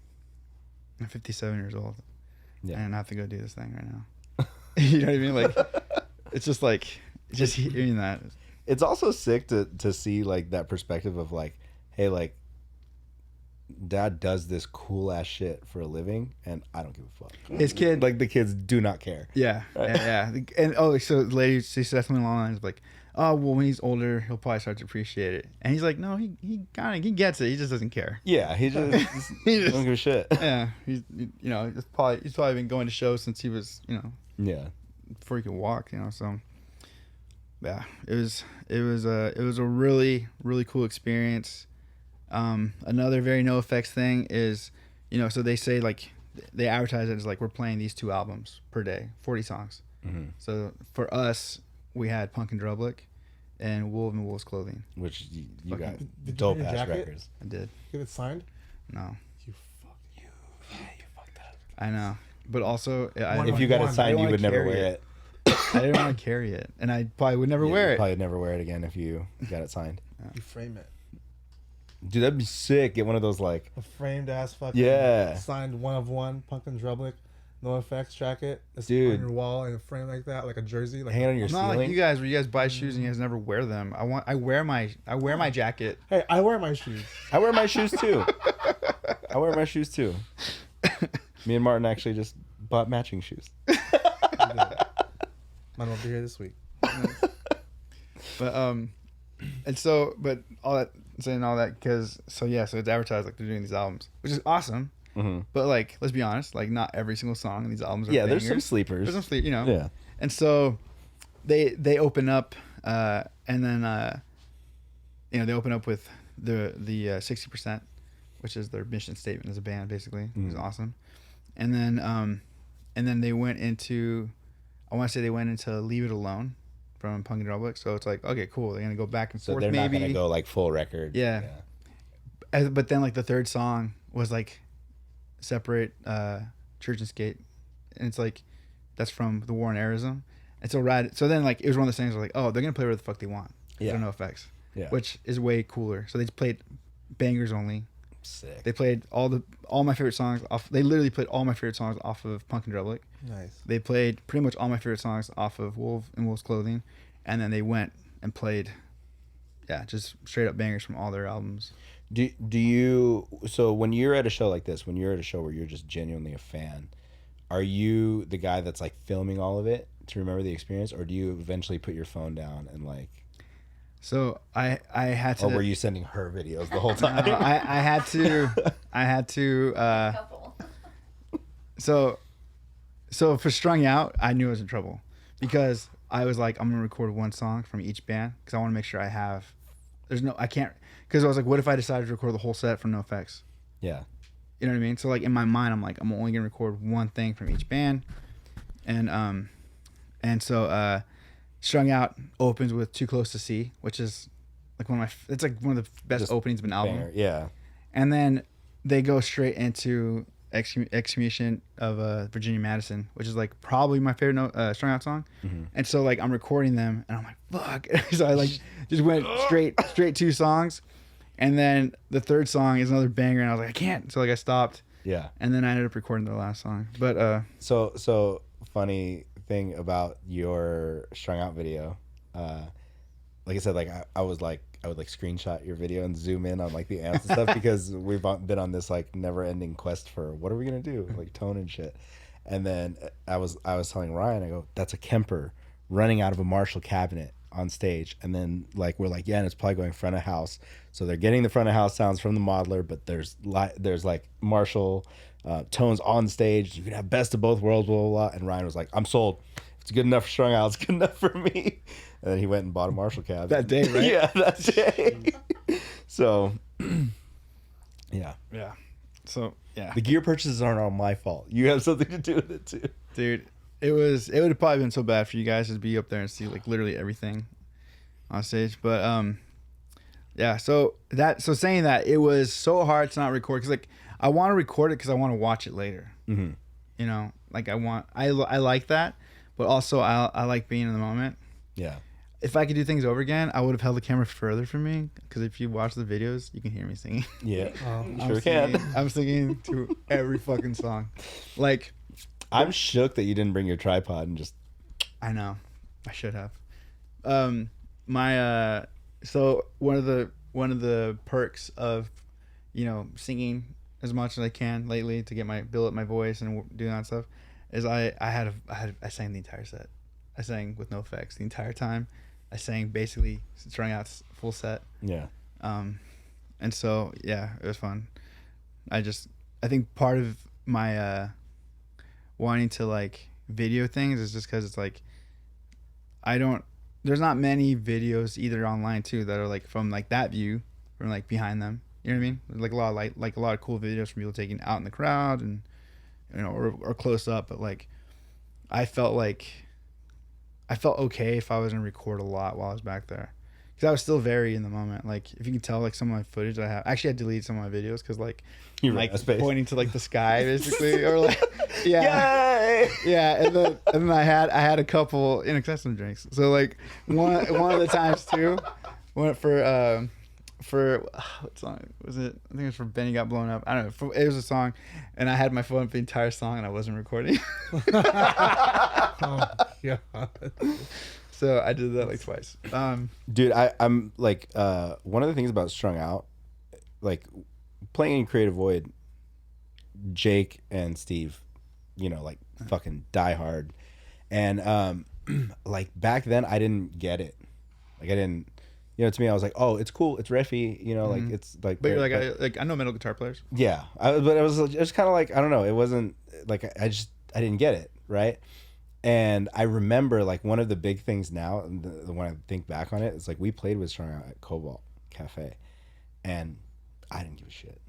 D: I'm 57 years old, and I have to go do this thing right now. You know what I mean? Like, it's just like just hearing that.
A: It's also sick to see like that perspective of like, hey, like, Dad does this cool ass shit for a living, and I don't give a fuck.
D: His kid,
A: like the kids do not care.
D: Yeah, right? yeah. And so the lady, she said something along the lines of like, oh, well, when he's older, he'll probably start to appreciate it. And he's like, no, he gets it. He just doesn't care.
A: Yeah, he just don't give a shit.
D: Yeah, he's probably been going to shows since he was before he could walk. So yeah, it was a really, really cool experience. Another very NOFX thing is, so they say like they advertise it as like we're playing these 2 albums per day, 40 songs.
A: Mm-hmm.
D: So for us, we had Punk and Drublick and Wolf and Wolf's Clothing.
A: Which you got
B: Did
A: dope
B: you get your
A: ass
B: jacket?
A: records.
D: I did.
B: Get it signed?
D: No.
B: You fucked up.
D: I know. But also,
A: If you got it signed, you would never wear it.
D: I didn't want to carry it. And I probably would never wear it.
A: Probably never wear it again if you got it signed.
B: You frame it.
A: Dude, that'd be sick. Get one of those like
B: A framed ass fucking signed 1 of 1 Punk and Drublick NOFX jacket. It's
A: Dude.
B: on your wall in a frame like that, like a jersey. Like
A: hang it on your
D: I'm not
A: ceiling.
D: like you guys, where you guys buy shoes and you guys never wear them. I wear my jacket.
B: Hey, I wear my shoes.
A: I wear my shoes too. Me and Martin actually just bought matching shoes.
B: Mine will be here this week.
D: But and so, but all that saying all that because so it's advertised like they're doing these albums, which is awesome.
A: Mm-hmm.
D: But like, let's be honest, like not every single song in these albums are
A: There's
D: bangers.
A: some sleepers.
D: There's some sleep,
A: Yeah.
D: And so they open up, and then they open up with the 60%, which is their mission statement as a band, basically. It was awesome. And then they went into, I want to say they went into Leave It Alone from Punk and Drublick. So it's like, okay, cool. They're gonna go back and
A: So
D: forth.
A: they're
D: maybe.
A: not gonna go like full record.
D: Yeah. But then like the third song was like separate Church and Skate, and it's like that's from the War on Arizona. And so rad. So then like it was one of those things where like, oh, they're gonna play whatever the fuck they want.
A: Yeah.
D: NOFX.
A: Yeah.
D: Which is way cooler. So they played bangers only.
A: Sick.
D: They played all my favorite songs off. They literally played all my favorite songs off of Punk and Drublick.
B: Nice.
D: They played pretty much all my favorite songs off of Wolf and Wolf's Clothing, and then they went and played, just straight up bangers from all their albums.
A: Do you, so when you're at a show like this, when you're at a show where you're just genuinely a fan, are you the guy that's like filming all of it to remember the experience, or do you eventually put your phone down and like
D: So I had to.
A: Or were you sending her videos the whole time?
D: No, I had to.
E: Couple.
D: So for Strung Out, I knew I was in trouble because I was like, I'm gonna record one song from each band because I want to make sure I have. I can't, because I was like, what if I decided to record the whole set from NOFX?
A: Yeah.
D: You know what I mean? So like in my mind, I'm like, I'm only gonna record one thing from each band, and so Strung Out opens with Too Close to See, which is like it's like one of the best
A: Just
D: openings of an album.
A: Banger. Yeah.
D: And then they go straight into Excommunication of Virginia Madison, which is like probably my favorite Strung Out song.
A: Mm-hmm.
D: And so like I'm recording them and I'm like, fuck. So I like just went straight 2 songs. And then the third song is another banger and I was like, I can't. So like I stopped.
A: Yeah.
D: And then I ended up recording the last song. But
A: So funny thing about your Strung Out video, like I said, like I would screenshot your video and zoom in on like the amps and stuff because we've been on this like never ending quest for what are we gonna do, like tone and shit. And then I was telling Ryan, I go, that's a Kemper running out of a Marshall cabinet on stage. And then like we're like, yeah, and it's probably going front of house. So they're getting the front of house sounds from the modeler, but there's like Marshall tones on stage. You can have best of both worlds, blah, blah, blah. And Ryan was like, I'm sold. If it's good enough for Strung Out, it's good enough for me. And then he went and bought a Marshall cab.
D: that day, right?
A: Yeah, that day. So, yeah.
D: Yeah. So yeah,
A: The gear purchases aren't all my fault. You have something to do with it too.
D: dude, it would have probably been so bad for you guys to be up there and see like literally everything on stage. But yeah. So saying that, it was so hard to not record because like I want to record it because I want to watch it later.
A: Mm-hmm.
D: You know, like I like that, but also I like being in the moment.
A: Yeah.
D: If I could do things over again, I would have held the camera further from me because if you watch the videos, you can hear me singing.
A: Yeah.
B: Oh,
A: Sure can.
D: I'm singing to every fucking song. Like,
A: I'm shook that you didn't bring your tripod and just.
D: I know, I should have. So one of the perks of, you know, singing as much as I can lately to get build up my voice and doing that stuff, is I sang the entire set. I sang with NOFX the entire time. I sang basically Strung Out full set.
A: Yeah.
D: And so yeah, it was fun. I think part of my wanting to like video things is just because it's like there's not many videos either online too that are like from like that view from like behind them. You know what I mean? Like a lot of cool videos from people taking out in the crowd and you know or close up, but like I felt okay if I was gonna record a lot while I was back there, because I was still very in the moment. Like if you can tell, like some of my footage I have, actually I deleted some of my videos because like
A: You're
D: like
A: right, space.
D: pointing to like the sky basically, or like
A: Yay!
D: yeah, and then I had a couple inaccessible drinks. So like one of the times too, went for what song was it? I think it was for Benny Got Blown Up. I don't know. It was a song, and I had my phone up the entire song, and I wasn't recording.
B: Oh, yeah.
D: So I did that like twice.
A: Dude, I'm like one of the things about Strung Out, like playing in Creative Void, Jake and Steve, you know, like fucking die hard, and like back then I didn't get it, like I didn't. You know, to me, I was like, "Oh, it's cool. It's riffy. You know, like it's like."
D: But you're like, I know metal guitar players.
A: Yeah, but it was kind of like I don't know. It wasn't like I didn't get it right. And I remember like one of the big things now, when I think back on it, it's like we played with Strung Out at Cobalt Cafe, and I didn't give a shit.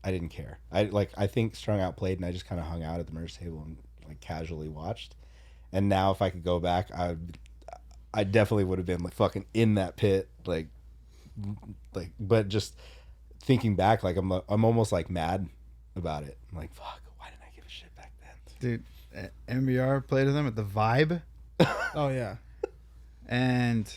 A: I didn't care. I think Strung Out played, and I just kind of hung out at the merch table and like casually watched. And now, if I could go back, I definitely would have been like fucking in that pit, like, but just thinking back, like I'm almost like mad about it. I'm like, fuck, why didn't I give a shit back then?
D: Dude, MBR played with them at the Vibe,
B: Oh yeah.
D: and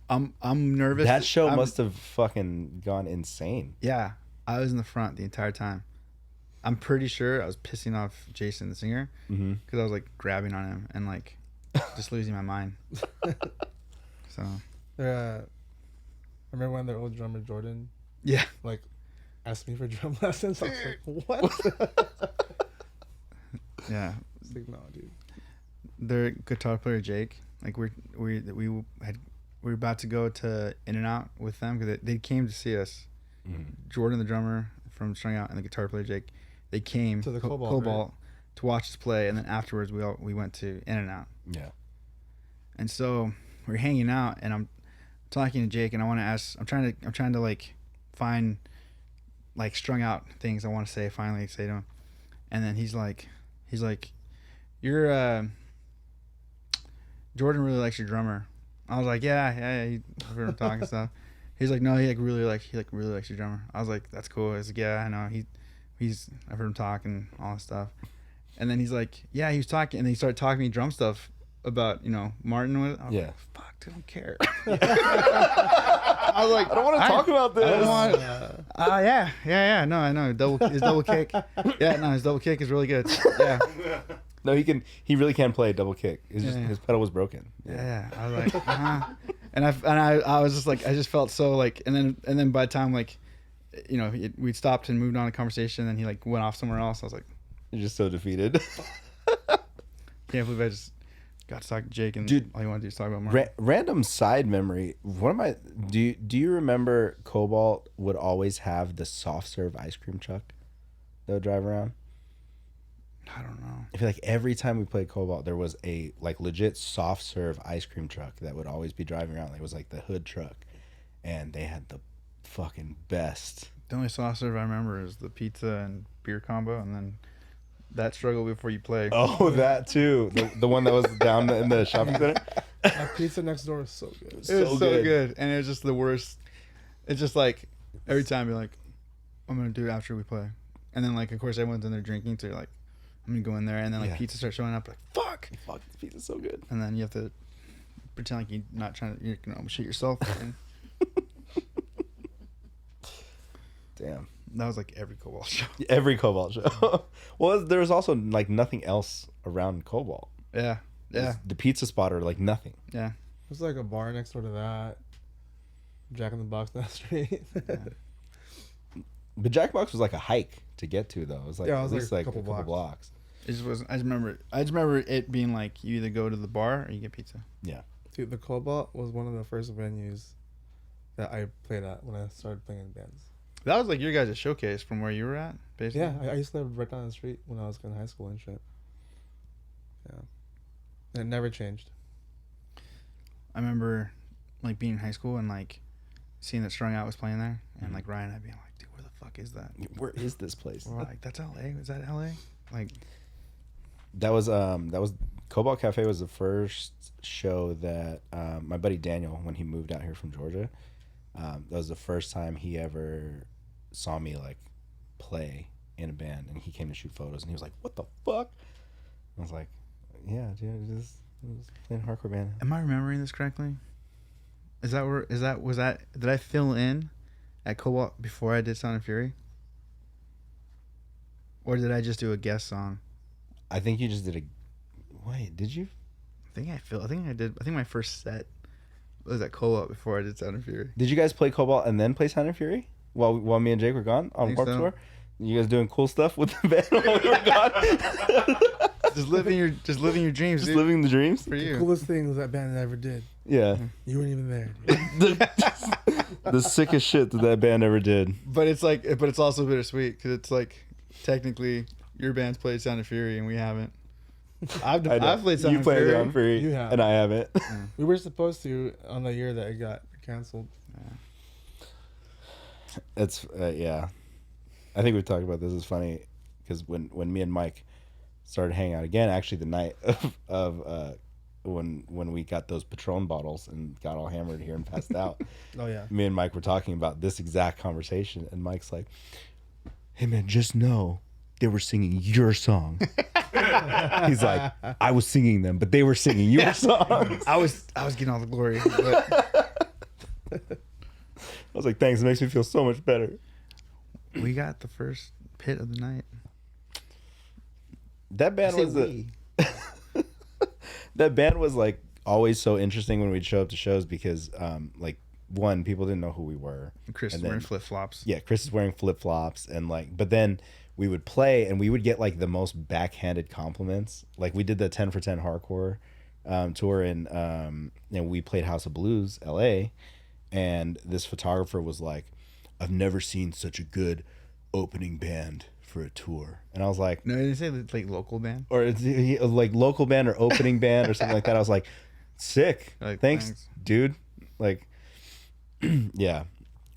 D: I'm nervous.
A: That show must have fucking gone insane.
D: Yeah, I was in the front the entire time. I'm pretty sure I was pissing off Jason, the singer, because I was like grabbing on him and like just losing my mind. So
B: I remember when their old drummer Jordan
D: yeah,
B: like asked me for drum lessons. I was like, what?
D: yeah.
B: It's like, no, dude.
D: Their guitar player Jake, like we we were about to go to In-N-Out with them because they came to see us. Jordan, the drummer from Strung Out, and the guitar player Jake, they came
B: To the Cobalt,
D: Cobalt to watch us play, and then afterwards we went to In-N-Out.
A: Yeah.
D: And so we're hanging out, and I'm talking to Jake, and I want to ask. I'm trying to like find like strung out things I want to say. Finally, say to him, and then he's like, "You're Jordan really likes your drummer." I was like, "Yeah." He heard him talking stuff. He's like, "No, he really likes your drummer." I was like, "That's cool." I was like, "Yeah, I know. I've heard him talk and all that stuff." And then he's like, "Yeah, he was talking," and then he started talking to me drum stuff about, Martin. I was like, fuck, I don't care. I was like,
A: I don't want to talk about this.
D: I don't want. Yeah. No, I know. His double kick. Yeah, no, his double kick is really good. Yeah.
A: No, he really can play a double kick. His pedal was broken.
D: Yeah. I was like, and I was just like, I just felt so like, and then by the time like, we stopped and moved on a conversation, and he like went off somewhere else. I was like,
A: You're just so defeated.
D: can't believe I just got to talk to Jake, and
A: Dude,
D: all you want to do is talk about Martin.
A: Random side memory. Do you remember Cobalt would always have the soft serve ice cream truck that would drive around?
D: I don't know.
A: I feel like every time we played Cobalt, there was a like legit soft serve ice cream truck that would always be driving around. It was like the hood truck, and they had the fucking best.
D: The only soft serve I remember is the pizza and beer combo, and then that struggle before you play.
A: Oh, that too. The one that was down in the shopping center.
B: That pizza next door was so good.
D: It was so good, and it was just the worst. It's just like every time you're like, I'm gonna do it after we play, and then like of course everyone's in there drinking, so you're like, I'm gonna go in there, and then like pizza starts showing up, like fuck,
A: This pizza's so good.
D: and then you have to pretend like you're not trying to, you're gonna shit yourself. And
A: Damn.
D: that was like every Cobalt show.
A: Every Cobalt show. Well, there was also like nothing else around Cobalt.
D: Yeah.
A: The pizza spot or like nothing.
D: Yeah.
B: There's like a bar next door to that. Jack in the Box down the street.
A: But Jackbox was like a hike to get to though. It was like
B: Yeah, it
A: at
B: was
A: least
B: like
A: like
B: a
A: a
B: couple
A: couple blocks.
D: It just wasn't. I just remember it being like you either go to the bar or you get pizza.
A: Yeah.
B: Dude, the Cobalt was one of the first venues that I played at when I started playing in bands.
D: That was like your guys' showcase from where you were at, basically.
B: Yeah, I used to live right down the street when I was in high school and shit. Yeah. And it never changed.
D: I remember like being in high school and like seeing that Strung Out was playing there, and like Ryan and I being like, dude, where the fuck is that?
A: Where is this place?
D: We're like, that's LA? Is that LA? Like,
A: That was Cobalt Cafe was the first show that my buddy Daniel, when he moved out here from Georgia, that was the first time he ever saw me like play in a band, and he came to shoot photos, and he was like, "What the fuck?" I was like, "Yeah, dude, just playing a hardcore band."
D: am I remembering this correctly? Was that did I fill in at Cobalt before I did Sound and Fury? Or did I just do a guest song?
A: I think you just did a. Wait, did you?
D: I think I did. I think my first set was at Cobalt before I did Sound and Fury.
A: Did you guys play Cobalt and then play Sound and Fury while me and Jake were gone on
D: Think
A: Warped
D: so.
A: Tour? You guys doing cool stuff with the band while we were gone?
D: Just living your dreams,
A: Just
D: dude.
A: living the dreams.
D: For
B: The
D: you.
B: coolest thing that band ever did.
A: Yeah,
B: You weren't even there, dude.
A: the sickest shit that band ever did.
D: But it's also bittersweet because it's like technically your band's played Sound and Fury and we haven't. I've played Sound
A: You
D: and
A: played
D: Fury.
A: it on Fury,
B: You have.
A: and I haven't.
B: We were supposed to on the year that it got canceled.
A: It's yeah. I think we've talked about this. It's funny because when me and Mike started hanging out again, actually the night of when we got those Patron bottles and got all hammered here and passed out.
B: Oh yeah.
A: Me and Mike were talking about this exact conversation, and Mike's like, "Hey man, just know they were singing your song." He's like, "I was singing them, but they were singing your songs."
D: I was getting all the glory. But
A: I was like, "Thanks, it makes me feel so much better."
D: we got the first pit of the night.
A: That band was that band was like always so interesting when we'd show up to shows because like one, people didn't know who we were.
D: Chris
A: And
D: is
A: then-
D: wearing flip flops.
A: Yeah, Chris is wearing flip flops and like, but then we would play and we would get like the most backhanded compliments. Like we did the 10 for 10 hardcore tour, and we played House of Blues, L.A., and this photographer was like, "I've never seen such a good opening band for a tour," and I was like,
D: No, did you say like local band?
A: or it's like local band or opening band or something like that. I was like, sick.
D: Like,
A: thanks, dude. Like, yeah.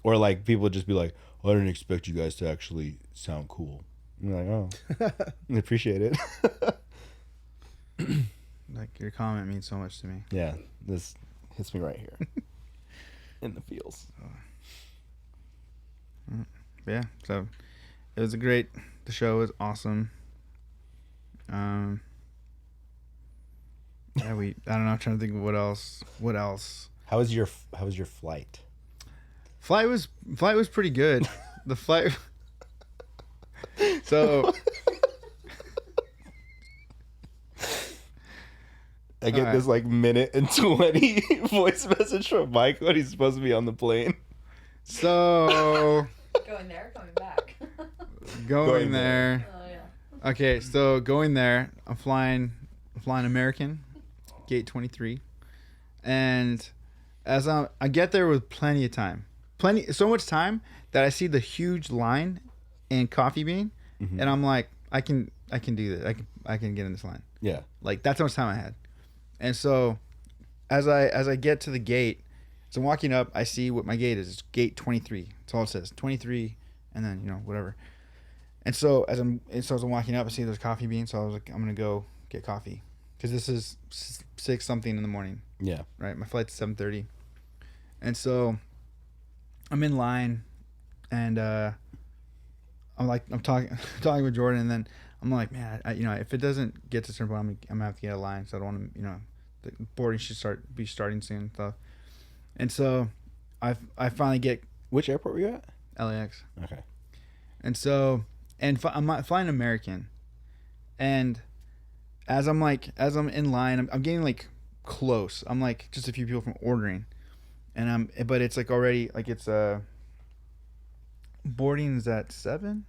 A: Or like people would just be like, I didn't expect you guys to actually sound cool. I'm like, oh, I appreciate it.
D: Like your comment means so much to me.
A: Yeah, this hits me right here in the feels.
D: Yeah, so it was the show was awesome. Yeah, I don't know, I'm trying to think of what else.
A: How was your flight?
D: Flight was pretty good. The flight so
A: I get this like minute and 20 voice message from Mike when he's supposed to be on the plane.
D: So
E: Going there, coming back.
D: going there.
E: Oh yeah.
D: Okay, so going there, I'm flying American, gate 23, and as I get there with plenty of time, so much time that I see the huge line in Coffee Bean, and I'm like, I can do this. I can get in this line.
A: Yeah.
D: Like that's how much time I had, and so as I get to the gate, so I'm walking up, I see what my gate is. It's gate 23. That's all it says, 23, and then whatever. And so as I'm walking up, I see there's Coffee Bean. So I was like, I'm gonna go get coffee, because this is 6 something in the morning.
A: Yeah.
D: Right. My flight's 7:30, and so I'm in line, and I'm talking with Jordan, and then I'm like, man, if it doesn't get to a certain point, I'm gonna have to get a line. So I don't want to, the boarding should be starting soon and stuff. And so I finally get.
A: Which airport were you at?
D: LAX.
A: Okay.
D: And so, I'm flying American, and as I'm in line, I'm getting like close. I'm like just a few people from ordering, but it's like already like it's boarding's at 7,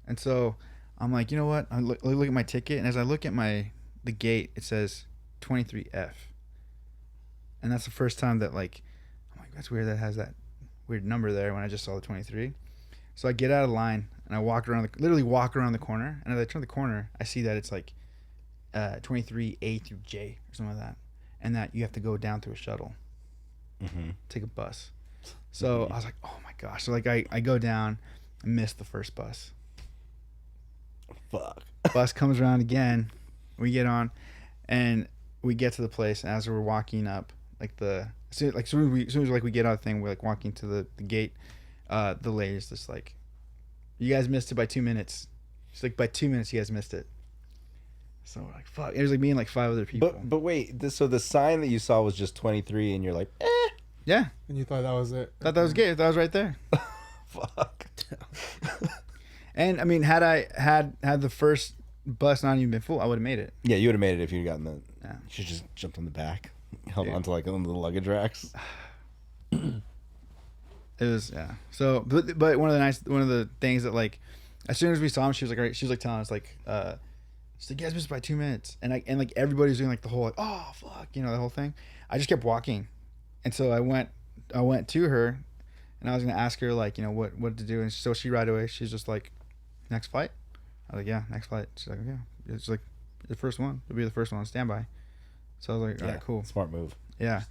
D: and so I'm like, you know what? I look at my ticket, and as I look at the gate, it says 23F, and that's the first time that like I'm like, that's weird that has that weird number there when I just saw the 23. So I get out of line and I literally walk around the corner, and as I turn the corner, I see that it's like 23A through J or something like that, and that you have to go down through a shuttle, take a bus. So I was like, oh my gosh. So like I go down, I missed the first bus.
A: Fuck.
D: Bus comes around again, we get on, and we get to the place, and as we're walking up, like as soon as we get out of the thing, we're like walking to the gate. The lady's just like, you guys missed it by 2 minutes. She's like, by 2 minutes you guys missed it. So we're like, fuck. It was like me and like 5 other people.
A: But wait, so the sign that you saw was just 23, and you're like,
D: yeah,
B: And you thought that was it?
D: thought that was gay. That was right there.
A: fuck.
D: And I mean, had I had the first bus not even been full, I would have made it.
A: Yeah, you would have made it if you'd gotten the.
D: Yeah.
A: You should just jumped on the back, held
D: Dude.
A: onto like one of the luggage racks.
D: It was, yeah. So, but one of the things that like, as soon as we saw him, she was like, all right, she was like telling us like, she's like, you guys missed by 2 minutes, and like everybody's doing like the whole like, oh fuck, the whole thing. I just kept walking, and so I went to her, and I was gonna ask her like, what to do, and so she right away, she's just like, next flight. I was like, yeah, next flight. She's like, yeah, it's like the first one. It'll be the first one on standby. So I was like, all right, cool.
A: Smart move.
D: Yeah.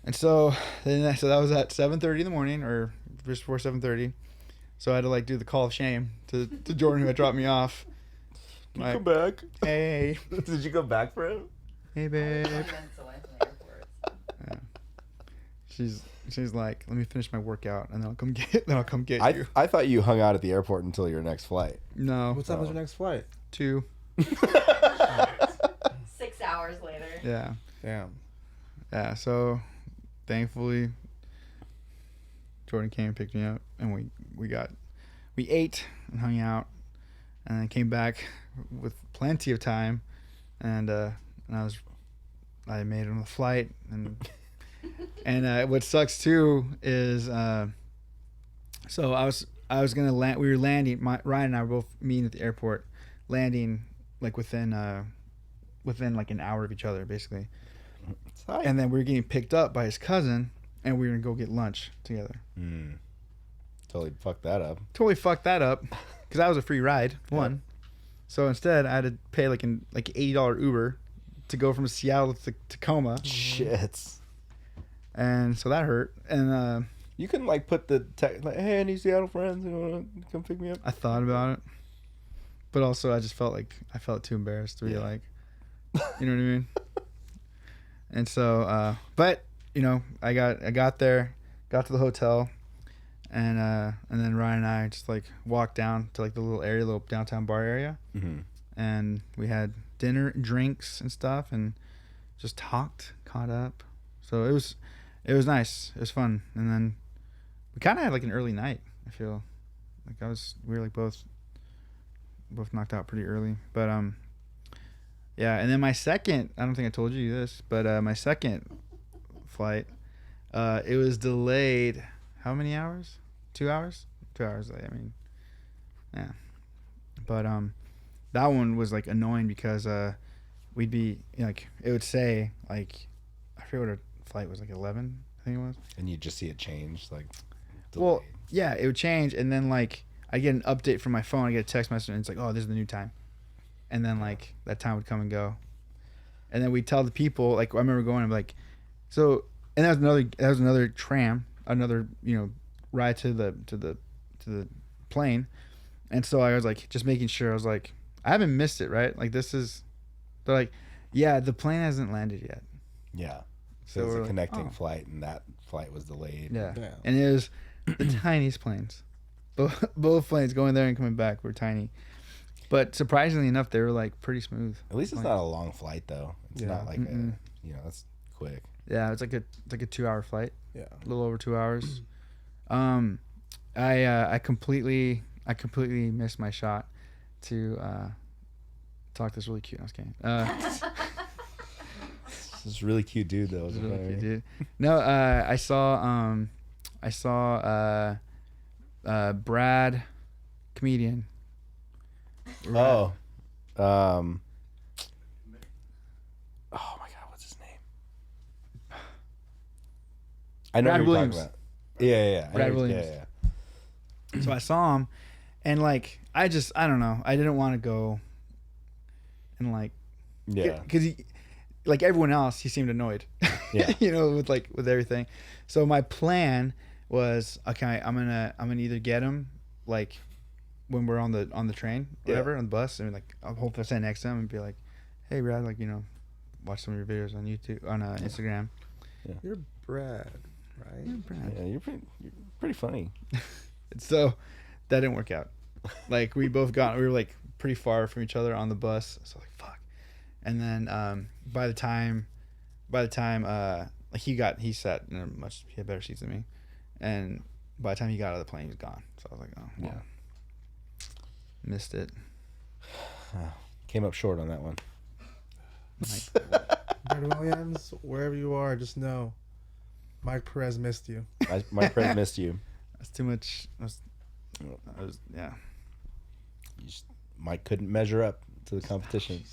D: And so that was at 7:30 in the morning, or just before 7:30. So I had to like do the call of shame to Jordan, who had dropped me off.
A: Can
D: Like,
A: you come back?
D: hey,
A: Did you go back for him?
D: hey,
E: I'm
D: babe.
E: minutes away from the airport.
D: Yeah. She's like, let me finish my workout, and then I'll come get you.
A: I thought you hung out at the airport until your next flight.
D: No,
B: What time was your next flight?
D: 2.
E: 6 hours later.
D: Yeah,
B: Damn.
D: yeah. So thankfully, Jordan came and picked me up, and we ate and hung out, and then came back with plenty of time, and I made it on the flight, and what sucks too is so I was gonna land. We were landing. Ryan and I were both meeting at the airport, landing like within within like an hour of each other, basically.
A: It's tight.
D: And then we were getting picked up by his cousin, and we were gonna go get lunch together.
A: Totally fucked that up.
D: Totally fucked that up, because that was a free ride. One. So instead, I had to pay like $80 Uber to go from Seattle to Tacoma,
A: Shit.
D: and so that hurt. And
A: You couldn't like put the like, hey, I need Seattle friends. You want to come pick me up?
D: I thought about it, but also I just felt too embarrassed to be
A: Yeah.
D: like, you know what I mean? And so, but you know, I got there, got to the hotel, and then Ryan and I just like walked down to like the little downtown bar area, and we had dinner, drinks, and stuff, and just talked, caught up. So it was nice. It was fun, and then we kind of had like an early night. I feel like we were like both knocked out pretty early, but yeah. And then my second, I don't think I told you this, but my second flight, it was delayed. How many hours? 2 hours? 2 hours. I mean, yeah. But that one was like annoying because we'd be like, it would say like, I forget what our flight was, like 11, I think it was.
A: And you just see it change, like.
D: Well,
A: delayed.
D: yeah, it would change, and then like I get an update from my phone. I get a text message, and it's like, oh, this is the new time, and then like that time would come and go, and then we tell the people. Like I remember going, I'm like, so, and that was another tram, another ride to the plane, and so I was like just making sure. I was like, I haven't missed it, right? Like this is, they're like, yeah, the plane hasn't landed yet.
A: Yeah. So
D: So
A: it was
D: we're
A: a
D: like,
A: connecting
D: oh.
A: flight, and that flight was delayed.
D: Yeah,
B: Yeah.
D: and it was the tiniest planes. Both planes going there and coming back were tiny, but surprisingly enough, they were like pretty smooth.
A: At least it's
D: Like,
A: not a long flight though. It's
B: Yeah.
A: not like that's quick.
D: yeah, it's like a 2 hour flight,
B: Yeah.
D: a little over 2 hours. I completely missed my shot to talk this really cute. I was kidding.
A: This is a really cute dude though.
D: This is really cute, dude. No, I saw Brad, comedian.
A: Oh. Oh my God, what's his name? I know
D: Brad
A: who you're
D: Williams.
A: talking about. Yeah. I
D: Brad
A: know-
D: Williams.
A: Yeah.
D: So I saw him, and like I don't know, I didn't want to go and like,
A: Yeah.
D: because he, like everyone else, he seemed annoyed.
A: Yeah.
D: with everything. So my plan was, okay, I'm gonna either get him like when we're on the train, whatever, on the bus, and like I'll hopefully stand next to him and be like, hey Brad, like watch some of your videos on YouTube, on Instagram.
B: You're Brad, right?
D: Yeah, Brad.
A: Yeah, you're pretty funny.
D: So that didn't work out. Like we were like pretty far from each other on the bus, so like fuck. And then by the time like he sat in he had better seats than me, and by the time he got out of the plane, he was gone. So I was like, oh well, missed it.
A: Came up short on that one.
B: Brad Williams, wherever you are, just know Mike Perez missed you.
A: My friend missed you.
D: That's too much. Yeah.
A: Mike couldn't measure up to the competition.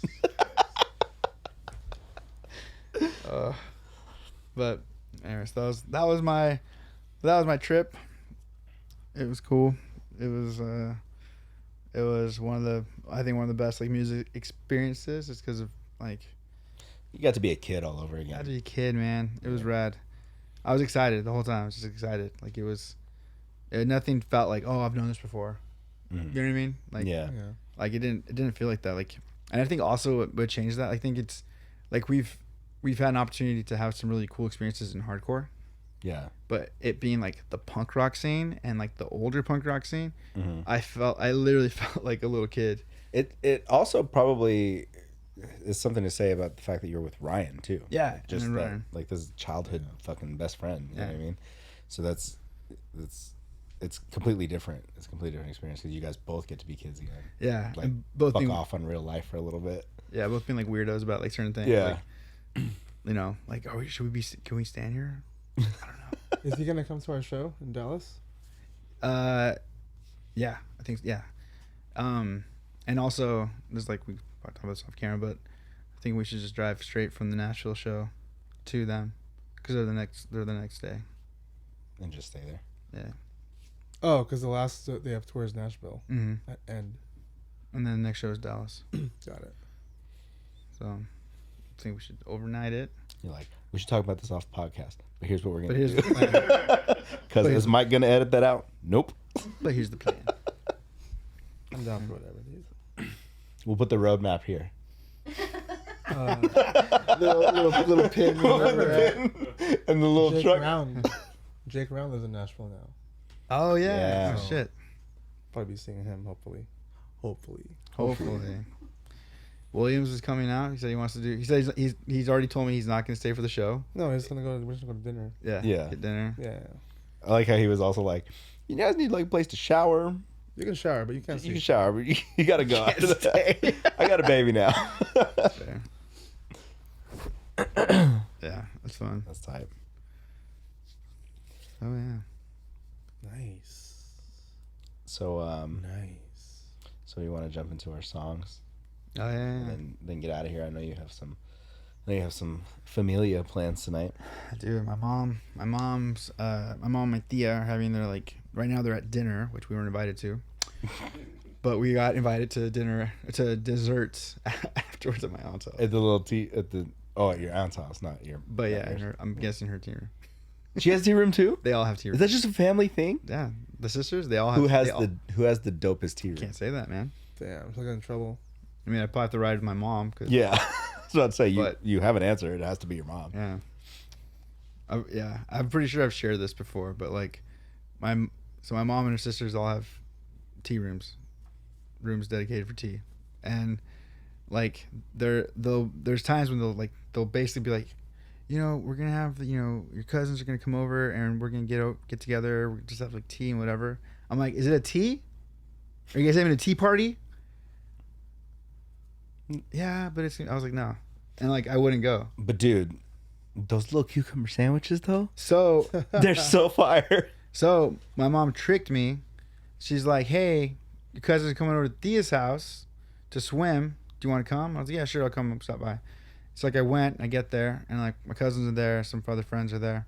D: But anyways, that was my trip. It was cool. It was one of the best like music experiences, just because of like,
A: You got to be a kid all over
D: I had
A: again.
D: to be a kid, man. It was rad. I was excited the whole time. I was just excited. Like nothing felt like, oh, I've done this before.
A: Mhm.
D: You know what I mean? Like
A: Yeah.
D: like it didn't feel like that. Like, and I think also what changed that, I think it's like we've had an opportunity to have some really cool experiences in hardcore,
A: Yeah.
D: but it being like the punk rock scene and like the older punk rock scene,
A: Mhm.
D: I literally felt like a little kid.
A: It also probably is something to say about the fact that you're with Ryan too.
D: Yeah,
A: Just
D: and
A: that,
D: Ryan.
A: like this is childhood fucking best friend. You know what I mean? So it's completely different. It's a completely different experience because you guys both get to be kids again.
D: Yeah,
A: Like
D: and both
A: fuck
D: being
A: off on real life for a little bit.
D: yeah, both being like weirdos about like certain things.
A: Yeah.
D: Like, like can we stand here? I don't know.
B: Is he gonna come to our show in Dallas?
D: Yeah, I think yeah. And also there's like we talked about this off camera, but I think we should just drive straight from the Nashville show to them because they're the next day.
A: And just stay there.
D: Yeah.
B: Oh, because the last they have tour is Nashville.
D: Mm-hmm.
B: And
D: then the next show is Dallas.
B: got it.
D: So I think we should overnight it.
A: You're like, we should talk about this off podcast. But here's what we're
D: But
A: gonna
D: here's
A: do.
D: the plan.
A: Because is Mike gonna edit that out? Nope.
D: But here's the plan.
B: I'm down for whatever, dude.
A: We'll put the roadmap here.
B: Little pin.
A: And the little
B: Jake
A: truck.
B: Brown. Jake Brown lives in Nashville now.
D: Oh yeah.
A: Yeah.
D: Oh, shit.
B: Probably be seeing him hopefully.
D: Hopefully. Williams is coming out. He said he wants to do. He said he's already told me he's not going to stay for the show.
B: No, we're just gonna go to dinner.
D: Yeah.
A: Yeah.
D: Get dinner.
B: Yeah.
A: I like how he was also like, you guys need like a place to shower.
B: You can shower, but you can't
A: You
B: see.
A: can shower, but you gotta go after that. I got a baby now.
D: Fair. Yeah, that's fun.
A: That's tight.
D: Oh yeah.
B: Nice.
A: So
B: Nice.
A: so you want to jump into our songs
D: Oh yeah.
A: and then get out of here? I know you have some familia plans tonight.
D: Dude, my mom and my tia are having their right now they're at dinner, which we weren't invited to. But we got invited to desserts afterwards at my aunt's house.
A: At the little at your aunt's house, not your.
D: But yeah,
A: not yours.
D: I'm guessing her tea room.
A: She has a tea room too.
D: They all have tea
A: Is
D: rooms.
A: that just a family thing?
D: Yeah, the sisters, they all have.
A: Who has
D: they all-
A: who has the dopest tea room?
D: Can't say that, man.
B: Damn, I'm still getting in trouble.
D: I mean, I probably have to ride with my mom. Cause,
A: Yeah, so I'd say
D: But-
A: you have an answer. It has to be your mom.
D: Yeah. I'm pretty sure I've shared this before, but my mom and her sisters all have tea rooms dedicated for tea, and there's times when they'll basically be like, we're gonna have your cousins are gonna come over and we're gonna get together, we just have tea and whatever. I'm like, is it a tea? Are you guys having a tea party? Yeah, but I was like, no, and I wouldn't go.
A: But dude, those little cucumber sandwiches though,
D: So
A: they're so fire.
D: So my mom tricked me. She's like, hey, your cousin's coming over to Thea's house to swim. Do you want to come? I was like, yeah, sure, I'll come stop by. It's I went, I get there, and my cousins are there, some other friends are there.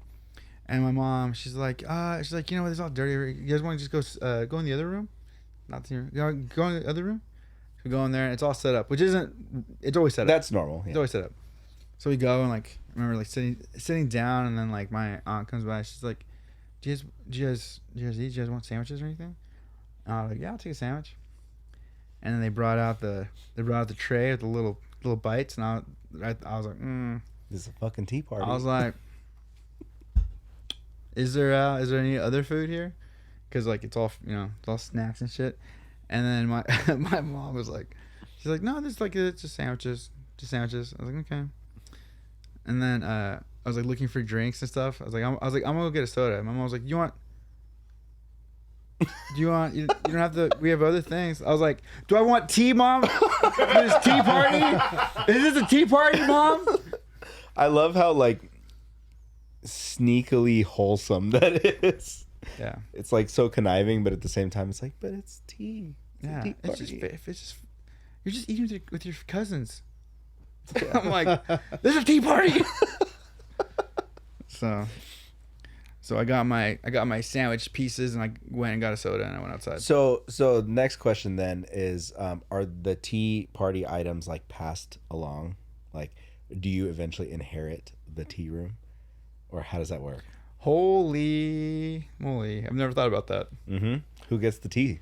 D: And my mom, she's like, what, it's all dirty. You guys want to just go in the other room? Not here. Go in the other room? We go in there, and it's all set up, which it's always set up.
A: That's normal.
D: It's
A: Yeah.
D: always set up. So we go and I remember sitting down, and then my aunt comes by. She's like, do you guys eat? Do you guys want sandwiches or anything? And I was like, yeah, I'll take a sandwich. And then they brought out the tray with the little bites, and I was like,
A: This is a fucking tea party.
D: I was like, is there any other food here? Because it's all it's all snacks and shit. And then my my mom was like, she's like, no, there's it's just sandwiches. I was like, okay. And then I was looking for drinks and stuff. I was like, I'm gonna go get a soda. My mom was like, you don't have to, we have other things. I was like, do I want tea, Mom? This tea party? Is this a tea party, Mom?
A: I love how sneakily wholesome that is.
D: Yeah.
A: It's so conniving, but at the same time, it's but it's tea. It's a tea
D: It's just,
A: party.
D: you're just eating with your cousins. I'm like, there's a tea party. So I got my sandwich pieces, and I went and got a soda, and I went outside.
A: So next question then is, are the tea party items passed along? Do you eventually inherit the tea room, or how does that work?
D: Holy moly! I've never thought about that.
A: Mm-hmm. Who gets the tea?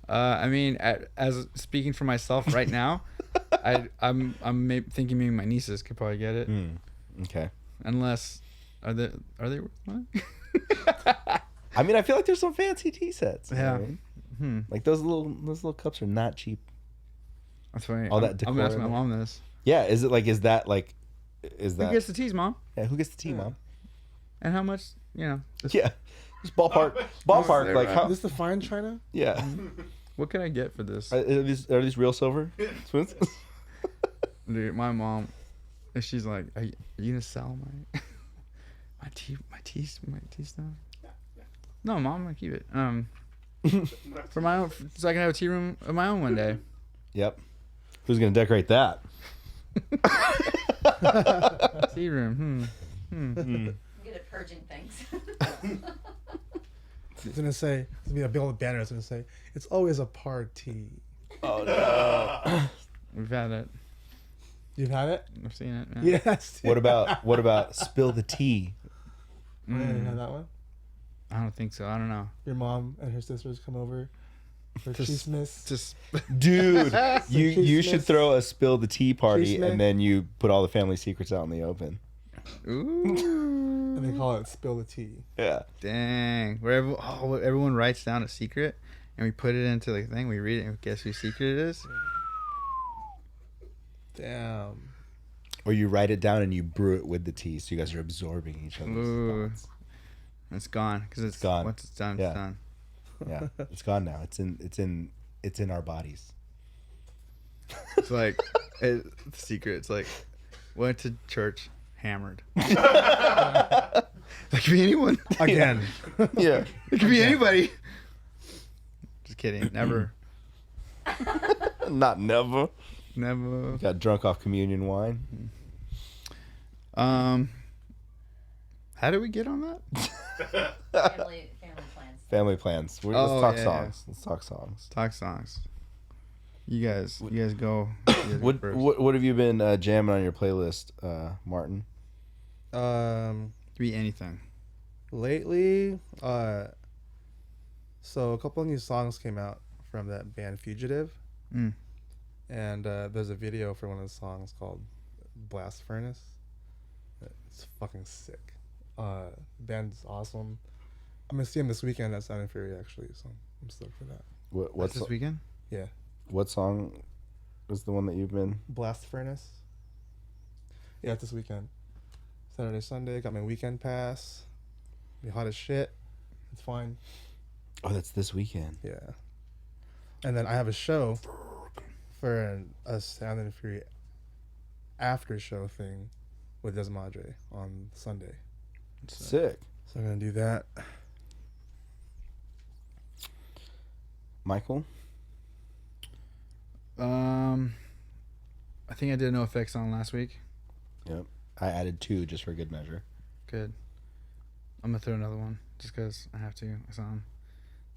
D: I mean, as speaking for myself right now, I'm thinking maybe my nieces could probably get it.
A: Okay.
D: Unless are they worth money?
A: I mean, I feel like there's some fancy tea sets. You know
D: Yeah.
A: what I mean? Those little cups are not cheap.
D: That's funny.
A: All that
D: I'm
A: decor
D: gonna ask my
A: in
D: mom this.
A: Yeah. Is it is that
D: Who gets the teas, Mom?
A: yeah? Who gets the tea, Mom?
D: And how much?
A: Yeah. Just ballpark. How?
B: Is this the fine china?
A: Yeah.
D: What can I get for this?
A: Are these real silver spoons?
D: Dude, my mom, she's like, "Are you gonna sell my tea stuff?" No, Mom, I'm gonna keep it. For my own, so I can have a tea room of my own one day.
A: Yep. Who's gonna decorate that?
D: Tea room.
E: I'm good at purging things.
B: It's gonna say, it's gonna be a big old banner. It's gonna say, "It's always a party."
A: Oh no.
D: We've had it.
B: You've had it?
D: I've seen it. Yeah.
B: Yes.
A: What about spill the tea?
B: Oh, yeah, you had that one?
D: I don't think so. I don't know.
B: Your mom and her sisters come over for Christmas.
D: Just
A: Dude, you should
B: Christmas.
A: throw a spill the tea party
B: Christmas.
A: and then you put all the family secrets out in the open.
D: ooh.
B: And they call it spill the tea.
A: Yeah.
D: Dang. Where everyone writes down a secret and we put it into the thing. We read it and guess whose secret it is.
B: Damn.
A: Or you write it down and you brew it with the tea, so you guys are absorbing each other's
D: Ooh.
A: thoughts.
D: It's gone because it's
A: gone.
D: Once it's done,
A: Yeah.
D: it's done.
A: Yeah, it's gone now. It's in our bodies.
D: It's like the secret. It's like went to church hammered. That could be anyone.
B: Again.
A: Yeah.
D: It could be anybody. Just kidding. Never.
A: Not never.
D: Never.
A: Got drunk off communion wine.
D: How did we get on that?
E: family plans.
A: Family plans. Let's
D: Oh,
A: talk
D: yeah,
A: songs. Let's talk songs.
D: Talk songs. You guys go. You guys go
A: What
D: first.
A: what have you been jamming on your playlist, Martin?
D: Could be anything.
B: Lately, so a couple of new songs came out from that band Fugitive.
D: Mm.
B: And there's a video for one of the songs called Blast Furnace. It's fucking sick. The band's awesome. I'm gonna see him this weekend at Sound and Fury actually, so I'm stoked for that.
A: What's
D: This weekend?
B: Yeah.
A: what song is the one that you've been?
B: Blast Furnace. Yeah, it's this weekend. Saturday, Sunday. Got my weekend pass. Be hot as shit. It's fine.
A: Oh, that's this weekend.
B: Yeah. And then I have a show for a Sound and Fury after show thing with Desmadre on Sunday.
A: Sick.
B: So I'm gonna do that.
A: Michael?
D: I think I did a NOFX song last week.
A: Yep. I added 2 just for good measure.
D: Good. I'm gonna throw another one just because I have to. A song.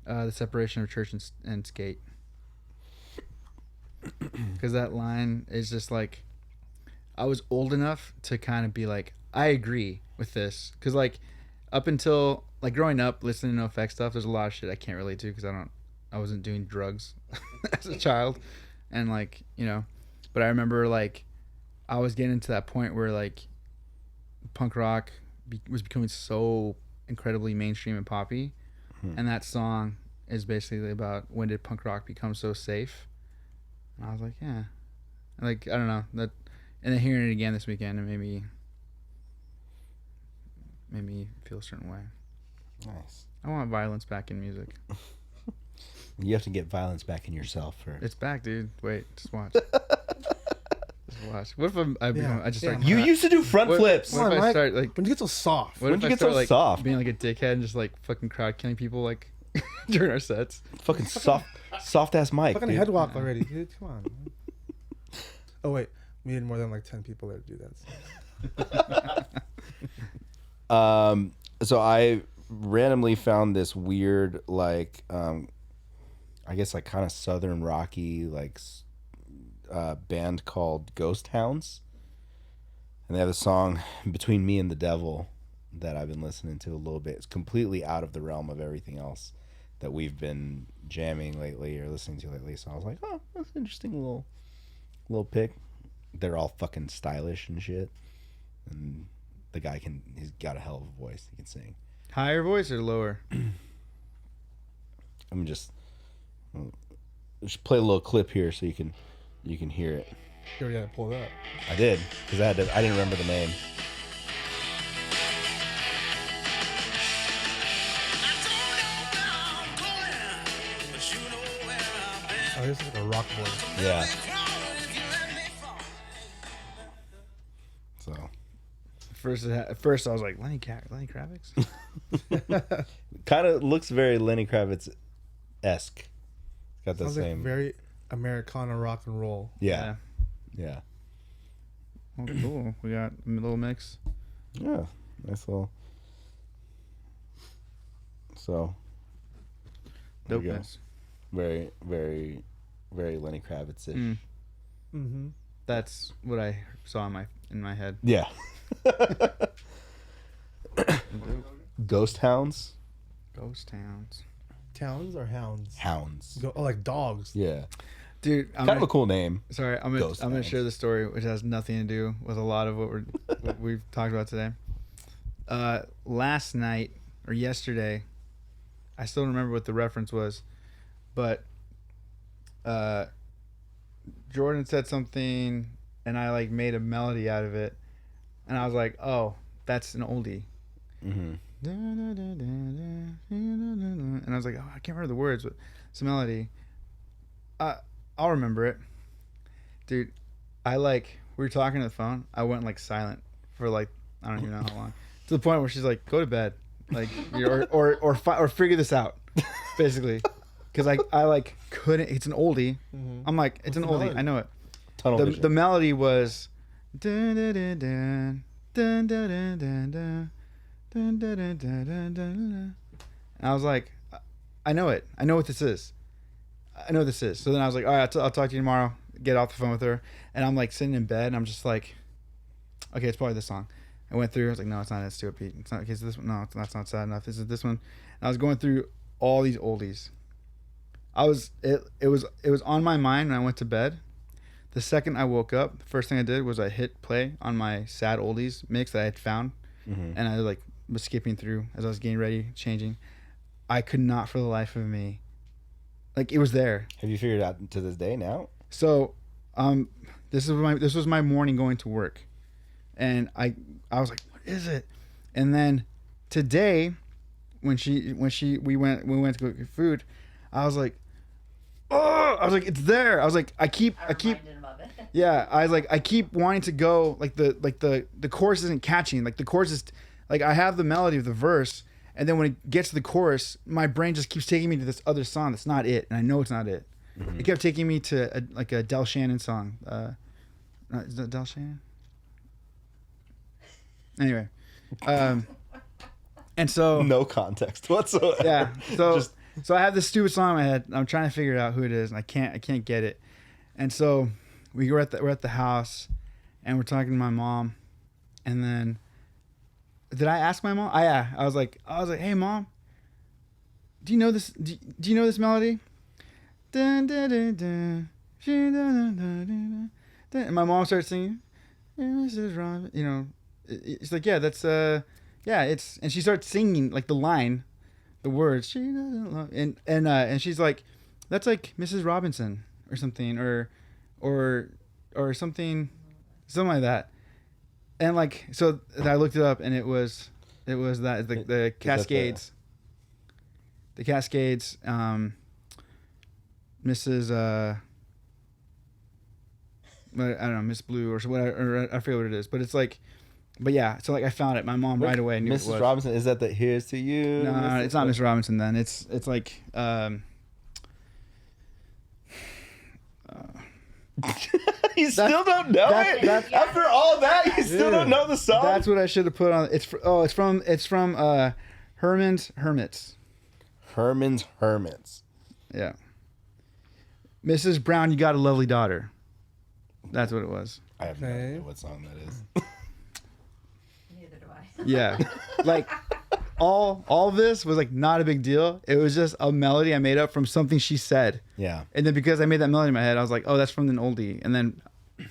D: The separation of church and skate. Because that line is just like, I was old enough to kind of be like, I agree with this. Because like, up until like growing up, listening to NOFX stuff, there's a lot of shit I can't relate to because I wasn't doing drugs as a child, and like but I remember like, I was getting to that point where like, punk rock was becoming so incredibly mainstream and poppy, and that song is basically about when did punk rock become so safe. And I was like, yeah. Like, I don't know. That, and then hearing it again this weekend, it made me feel a certain way.
A: Nice.
D: I want violence back in music.
A: You have to get violence back in yourself first.
D: It's back, dude. Wait, just watch. Just watch. What if I just start...
A: You used to do front flips.
D: What if I start, like...
B: When you get so soft.
D: What
A: When
D: if
A: you
D: I
A: get
D: start,
A: so
D: like,
A: soft?
D: being like a dickhead and just, like, fucking crowd killing people, like, during our sets?
A: Fucking soft ass mic.
B: Fucking
A: Dude.
B: head walk already, dude. Come on. Man. Oh wait, we need more than like 10 people there to do that.
A: So I randomly found this weird, like, I guess like kind of southern rocky, like, band called Ghost Hounds, and they have a song "Between Me and the Devil" that I've been listening to a little bit. It's completely out of the realm of everything else that we've been jamming lately or listening to lately. So I was like, oh, that's an interesting little pick. They're all fucking stylish and shit, and the guy he's got a hell of a voice. He can sing.
D: Higher voice or lower?
A: I'm just play a little clip here so you can hear it.
B: You already had to pull it up.
A: I did, because I didn't remember the name.
B: Oh, this is like a rock voice.
A: Yeah. So
D: At first I was like, Lenny Kravitz?
A: kind of looks very Lenny Kravitz-esque. Got the
B: Sounds
A: same.
B: like very Americana rock and roll.
A: Yeah.
D: Oh, cool. We got a little mix.
A: Yeah, nice little. So. there we go.
D: Dopeness.
A: Very, very, very Lenny Kravitz-ish.
D: Mm.
B: Mm-hmm.
D: That's what I saw in my head.
A: Yeah. Ghost hounds.
D: Ghost towns.
B: Towns or hounds?
A: Hounds.
B: Oh, like dogs.
A: Yeah.
D: Dude,
A: Kind of a cool name.
D: Sorry, I'm
A: Ghost
D: gonna
A: hounds.
D: share the story, which has nothing to do with a lot of what we've talked about today. Last night or yesterday, I still don't remember what the reference was, but Jordan said something, and I like made a melody out of it, and I was like, "Oh, that's an oldie."
A: Mm-hmm.
D: And I was like, "Oh, I can't remember the words, but it's a melody." I'll remember it, dude. We were talking on the phone. I went like silent for like I don't even know how long, to the point where she's like, "Go to bed," like or figure this out, basically, because I like couldn't. It's an oldie.
B: Mm-hmm.
D: I'm like, it's
B: What's
D: an
B: the
D: oldie.
B: melody?
D: I know it.
A: Tunnel
D: The
A: vision.
D: melody was. Dun, dun, dun, dun, dun, dun, dun, dun, dun, dun, dun, dun, dun, dun, dun. And I was like, I know it. I know what this is. I know what this is. So then I was like, all right, I'll talk to you tomorrow. Get off the phone with her. And I'm like sitting in bed and I'm just like, okay, it's probably this song. I went through. I was like, no, it's not. It's Stuart Pete. It's not. Okay, so this one. No, that's not sad enough. This is this one. And I was going through all these oldies. It was on my mind when I went to bed. The second I woke up, the first thing I did was I hit play on my sad oldies mix that I had found,
A: Mm-hmm.
D: and I like was skipping through as I was getting ready, changing. I could not for the life of me. Like it was there.
A: Have you figured it out to this day now?
D: So, this was my morning going to work, and I was like, what is it? And then today, when we went to get food, I was like, oh, I was like, it's there. I was like, I keep.
E: reminded him of it.
D: Yeah, I was like, I keep wanting to go. Like the chorus isn't catching. Like the chorus is, like I have the melody of the verse, and then when it gets to the chorus, my brain just keeps taking me to this other song that's not it, and I know it's not it.
A: Mm-hmm.
D: It kept taking me to a Del Shannon song. Is that Del Shannon? Anyway, and so
A: No context whatsoever.
D: yeah, so
A: Just-
D: so I have this stupid song in my head. I'm trying to figure out who it is, and I can't get it. And so we're at the house, and we're talking to my mom, and then did I ask my mom? Yeah, I was like, hey mom, do you know this? Do you know this melody? Dun, dun, dun, dun, dun, dun, dun, dun, dun. And my mom starts singing. Mrs. Robin, you know, it's like, yeah, that's yeah, it's, and she starts singing like the line. The words she doesn't love, and she's like, that's like Mrs. Robinson or something or something like that, and like so I looked it up and it was that the Cascades, the Cascades, Mrs. I don't know, Miss Blue or whatever, or I forget what it is, but it's like. But yeah, so like I found it. My mom right away knew
A: Mrs.
D: it was.
A: Robinson, is that the "Here's to You"?
D: No, it's not Miss Robinson. Then it's like
A: You still don't know it. After all that, you still don't know the song.
D: that's what I should have put on. It's from Herman's Hermits.
A: Herman's Hermits.
D: Yeah. Mrs. Brown, you got a lovely daughter. That's what it was.
A: I have no
B: Okay.
A: idea what song that is.
E: Neither do I.
D: Yeah. Like all this was like not a big deal. It was just a melody I made up from something she said.
A: Yeah.
D: And then because I made that melody in my head, I was like, oh, that's from an oldie. And then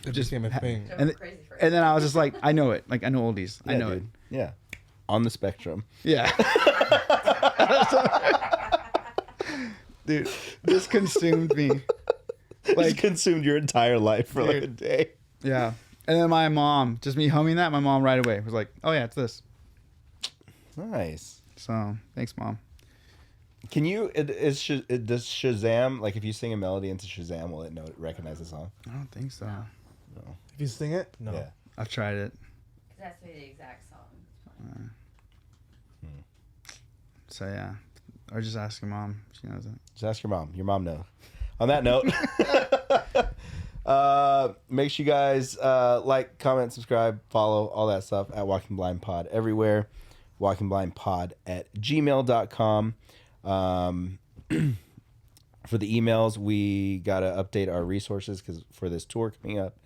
B: It just became a thing.
E: Drove
D: And
E: me
D: th-
E: crazy for it.
D: and then I was just like, I know it. Like I know oldies. I
A: Yeah,
D: know
A: dude. Yeah. On the spectrum.
D: it. Yeah. Dude, this consumed me.
A: Like
D: Like
A: consumed your entire life for like a
D: Dude.
A: day.
D: yeah. And then my mom, just me humming that, my mom right away was like, oh yeah, it's this.
A: Nice.
D: So thanks, mom.
A: Can you? Does Shazam, like if you sing a melody into Shazam, will it recognize the song?
D: I don't think so.
B: If you sing it, no.
A: Yeah.
D: I've tried it.
E: It has to be the exact song.
D: So yeah. Or just ask your mom. She knows it.
A: Just ask your mom. Your mom knows. On that note, Make sure you guys like, comment, subscribe, follow, all that stuff at Walking Blind Pod everywhere. WalkingBlindPod@gmail.com. For the emails, we got to update our resources because for this tour coming up.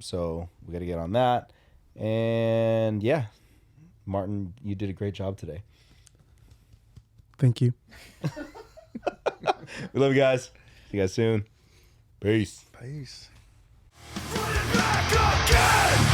A: So we got to get on that. And yeah, Martin, you did a great job today.
B: Thank you.
A: We love you guys. See you guys soon. Peace.
D: Peace.
C: Back again!